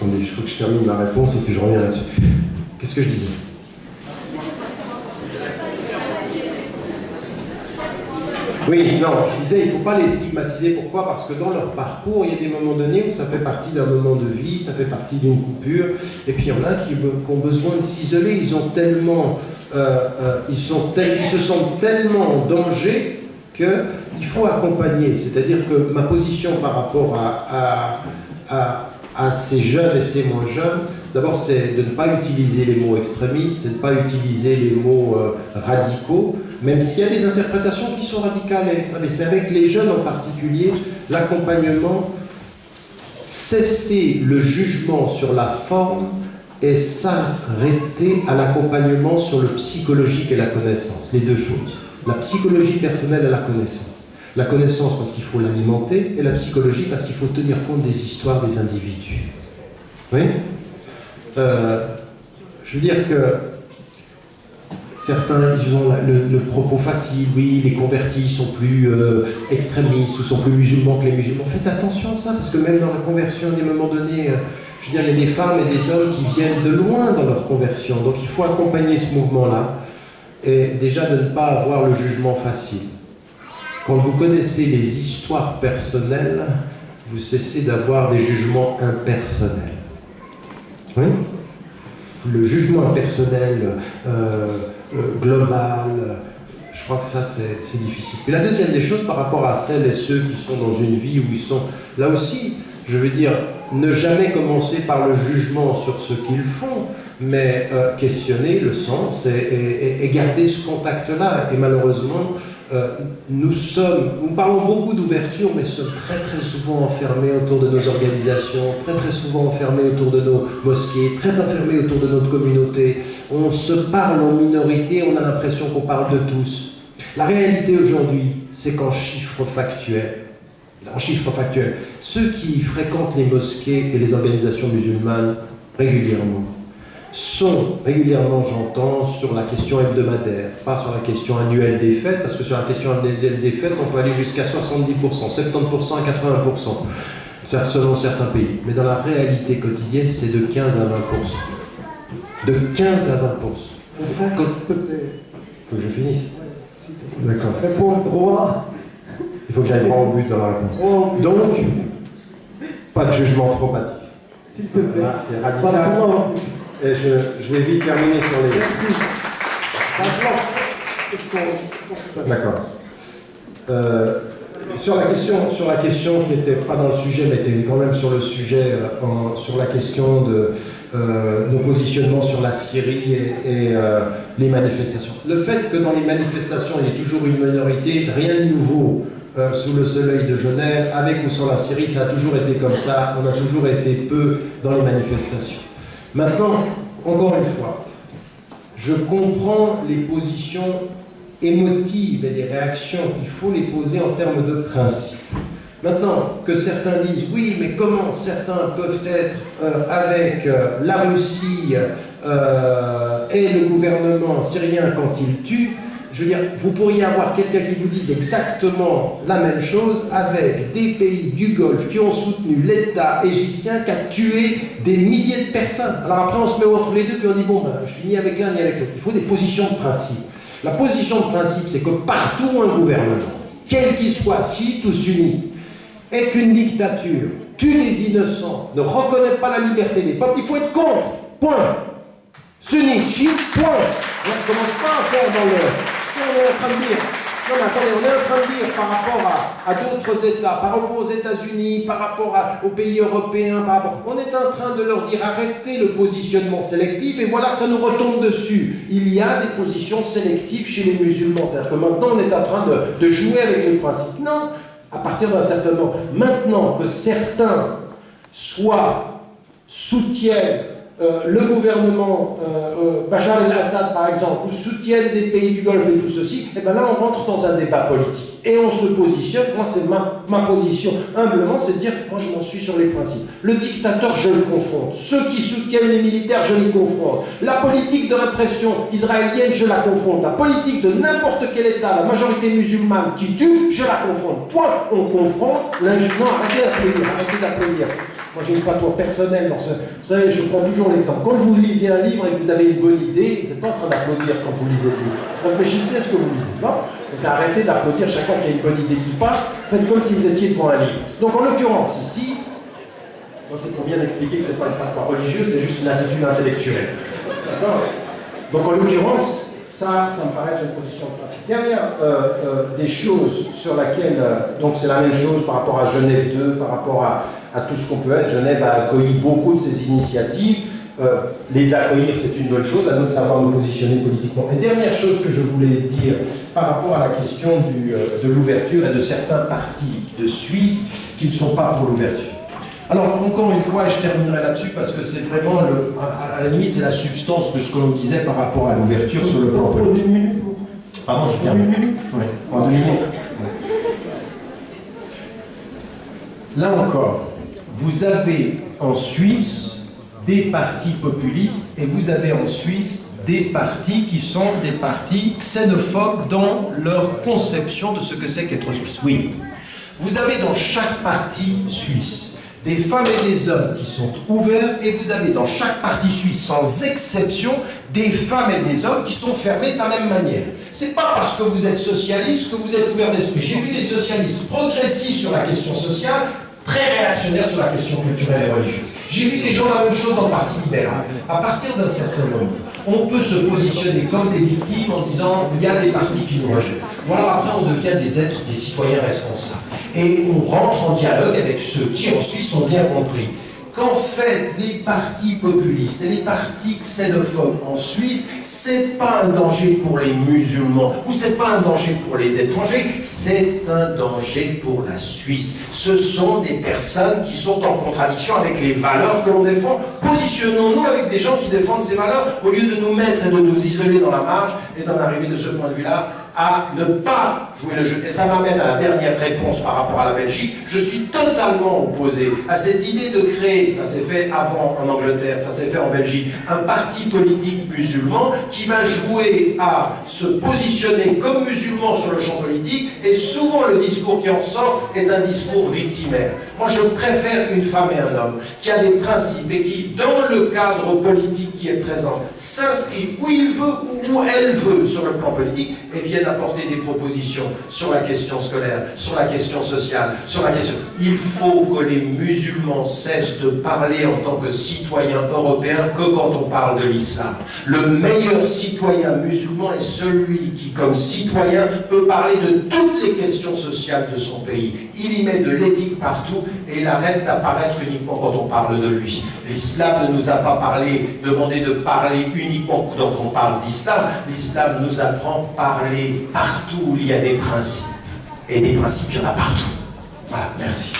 Attendez, il faut que je termine ma réponse et puis je reviens là-dessus. Qu'est-ce que je disais? Oui, non, je disais, il ne faut pas les stigmatiser. Pourquoi? Parce que dans leur parcours, il y a des moments donnés où ça fait partie d'un moment de vie, ça fait partie d'une coupure. Et puis il y en a qui ont besoin de s'isoler. Ils ont tellement, ils se sentent tellement en danger qu'il faut accompagner. C'est-à-dire que ma position par rapport à ces jeunes et ces moins jeunes, d'abord c'est de ne pas utiliser les mots extrémistes, c'est de ne pas utiliser les mots radicaux, même s'il y a des interprétations qui sont radicales et extrémistes. Mais avec les jeunes en particulier, l'accompagnement, cesser le jugement sur la forme et s'arrêter à l'accompagnement sur le psychologique et la connaissance. Les deux choses. La psychologie personnelle et la connaissance. La connaissance parce qu'il faut l'alimenter et la psychologie parce qu'il faut tenir compte des histoires des individus. Oui? Je veux dire que certains, ils ont le propos facile, oui, les convertis sont plus extrémistes ou sont plus musulmans que les musulmans. Faites attention à ça, parce que même dans la conversion, à des moments donnés, je veux dire, il y a des femmes et des hommes qui viennent de loin dans leur conversion. Donc il faut accompagner ce mouvement-là et déjà de ne pas avoir le jugement facile. Quand vous connaissez les histoires personnelles, vous cessez d'avoir des jugements impersonnels. Oui? Le jugement impersonnel, global, je crois que ça c'est difficile. Et la deuxième des choses par rapport à celles et ceux qui sont dans une vie où ils sont, là aussi, je veux dire, ne jamais commencer par le jugement sur ce qu'ils font, mais questionner le sens et garder ce contact-là. Et malheureusement, nous parlons beaucoup d'ouverture, mais sommes très très souvent enfermés autour de nos organisations, très très souvent enfermés autour de nos mosquées, très enfermés autour de notre communauté. On se parle en minorité, on a l'impression qu'on parle de tous. La réalité aujourd'hui, c'est qu'en chiffres factuels, ceux qui fréquentent les mosquées et les organisations musulmanes régulièrement, j'entends, sur la question hebdomadaire, pas sur la question annuelle des fêtes, parce que sur la question annuelle des fêtes, on peut aller jusqu'à 70%, 70% à 80%, selon certains pays. Mais dans la réalité quotidienne, c'est de 15 à 20%. De 15 à 20%. Que je finisse. D'accord. Répondre droit. Il faut que j'aille droit au but dans la réponse. Donc, pas de jugement trop hâtif. S'il te plaît. Là, c'est radical. Et je vais vite terminer sur les... Merci. D'accord. Sur la question qui n'était pas dans le sujet, mais était quand même sur le sujet, sur la question de nos positionnements sur la Syrie et les manifestations. Le fait que dans les manifestations, il y ait toujours une minorité, rien de nouveau sous le soleil de Genève, avec ou sans la Syrie, ça a toujours été comme ça, on a toujours été peu dans les manifestations. Maintenant, encore une fois, je comprends les positions émotives et les réactions, il faut les poser en termes de principe. Maintenant, que certains disent, oui, mais comment certains peuvent être avec la Russie et le gouvernement syrien quand ils tuent, je veux dire, vous pourriez avoir quelqu'un qui vous dise exactement la même chose avec des pays du Golfe qui ont soutenu l'État égyptien qui a tué des milliers de personnes. Alors après, on se met entre les deux puis on dit, bon, ben, je suis ni avec l'un ni avec l'autre. Il faut des positions de principe. La position de principe, c'est que partout un gouvernement, quel qu'il soit, chiite ou sunnite, est une dictature, tue les innocents, ne reconnaît pas la liberté des peuples, il faut être contre. Point. Sunnite, chiite, point. On ne commence pas à faire dans le... On est en train de dire, non mais attendez, on est en train de dire par rapport à d'autres États, par rapport aux États-Unis, par rapport aux pays européens, on est en train de leur dire arrêtez le positionnement sélectif et voilà que ça nous retombe dessus. Il y a des positions sélectives chez les musulmans, c'est-à-dire que maintenant on est en train de jouer avec les principes. Non, à partir d'un certain moment. Maintenant que certains soutiennent le gouvernement Bachar el-Assad par exemple, ou soutiennent des pays du Golfe et tout ceci, et bien là on rentre dans un débat politique. Et on se positionne, moi c'est ma position humblement, c'est de dire, moi je m'en suis sur les principes. Le dictateur, je le confronte. Ceux qui soutiennent les militaires, je les confronte. La politique de répression israélienne, je la confronte. La politique de n'importe quel État, la majorité musulmane qui tue, je la confronte. Point, on confronte l'injustice. Non, arrêtez d'applaudir. Moi j'ai une fatwa personnelle dans ce... Vous savez, je prends toujours l'exemple. Quand vous lisez un livre et que vous avez une bonne idée, vous n'êtes pas en train d'applaudir quand vous lisez le livre. Réfléchissez à ce que vous lisez. Non ? Donc arrêtez d'applaudir chaque fois qu'il y a une bonne idée qui passe. Faites comme si vous étiez devant un livre. Donc en l'occurrence, ici, c'est pour bien expliquer que ce n'est pas une fatwa religieuse, c'est juste une attitude intellectuelle. D'accord ? Donc en l'occurrence, ça me paraît être une position de principe. Dernière des choses sur laquelle, donc c'est la même chose par rapport à Genève 2, par rapport à tout ce qu'on peut être. Genève a accueilli beaucoup de ces initiatives. Les accueillir, c'est une bonne chose, à nous de savoir nous positionner politiquement. Et dernière chose que je voulais dire par rapport à la question de l'ouverture et de certains partis de Suisse qui ne sont pas pour l'ouverture. Alors, encore une fois, et je terminerai là-dessus parce que c'est vraiment, à la limite, c'est la substance de ce que l'on disait par rapport à l'ouverture sur le plan politique. Pardon, je termine. Ouais. En 2 minutes. Là encore, vous avez en Suisse des partis populistes et vous avez en Suisse des partis qui sont des partis xénophobes dans leur conception de ce que c'est qu'être suisse. Oui, vous avez dans chaque parti suisse des femmes et des hommes qui sont ouverts et vous avez dans chaque parti suisse, sans exception, des femmes et des hommes qui sont fermés de la même manière. C'est pas parce que vous êtes socialiste que vous êtes ouvert d'esprit. J'ai vu des socialistes progressifs sur la question sociale, très réactionnaires sur la question culturelle et religieuse. J'ai vu des gens la même chose dans le Parti libéral. À partir d'un certain moment, on peut se positionner comme des victimes en disant il y a des partis qui nous rejettent. Voilà, après on devient des êtres, des citoyens responsables. Et on rentre en dialogue avec ceux qui en Suisse ont bien compris qu'en fait, les partis populistes et les partis xénophobes en Suisse, c'est pas un danger pour les musulmans, ou c'est pas un danger pour les étrangers, c'est un danger pour la Suisse. Ce sont des personnes qui sont en contradiction avec les valeurs que l'on défend. Positionnons-nous avec des gens qui défendent ces valeurs, au lieu de nous mettre et de nous isoler dans la marge, et d'en arriver de ce point de vue-là à ne pas jouer le jeu. Et ça m'amène à la dernière réponse par rapport à la Belgique. Je suis totalement opposé à cette idée de créer, ça s'est fait avant en Angleterre, ça s'est fait en Belgique, un parti politique musulman qui va jouer à se positionner comme musulman sur le champ politique, et souvent le discours qui en sort est un discours victimaire. Moi je préfère une femme et un homme qui a des principes et qui, dans le cadre politique qui est présent, s'inscrit où il veut ou où elle veut sur le plan politique et viennent apporter des propositions sur la question scolaire, sur la question sociale, sur la question... Il faut que les musulmans cessent de parler en tant que citoyens européens que quand on parle de l'islam. Le meilleur citoyen musulman est celui qui, comme citoyen, peut parler de toutes les questions sociales de son pays. Il y met de l'éthique partout et il arrête d'apparaître uniquement quand on parle de lui. L'islam ne nous a pas demandé de parler uniquement quand on parle d'islam. L'islam nous apprend à parler partout où il y a des principes. Et des principes, il y en a partout. Voilà, merci.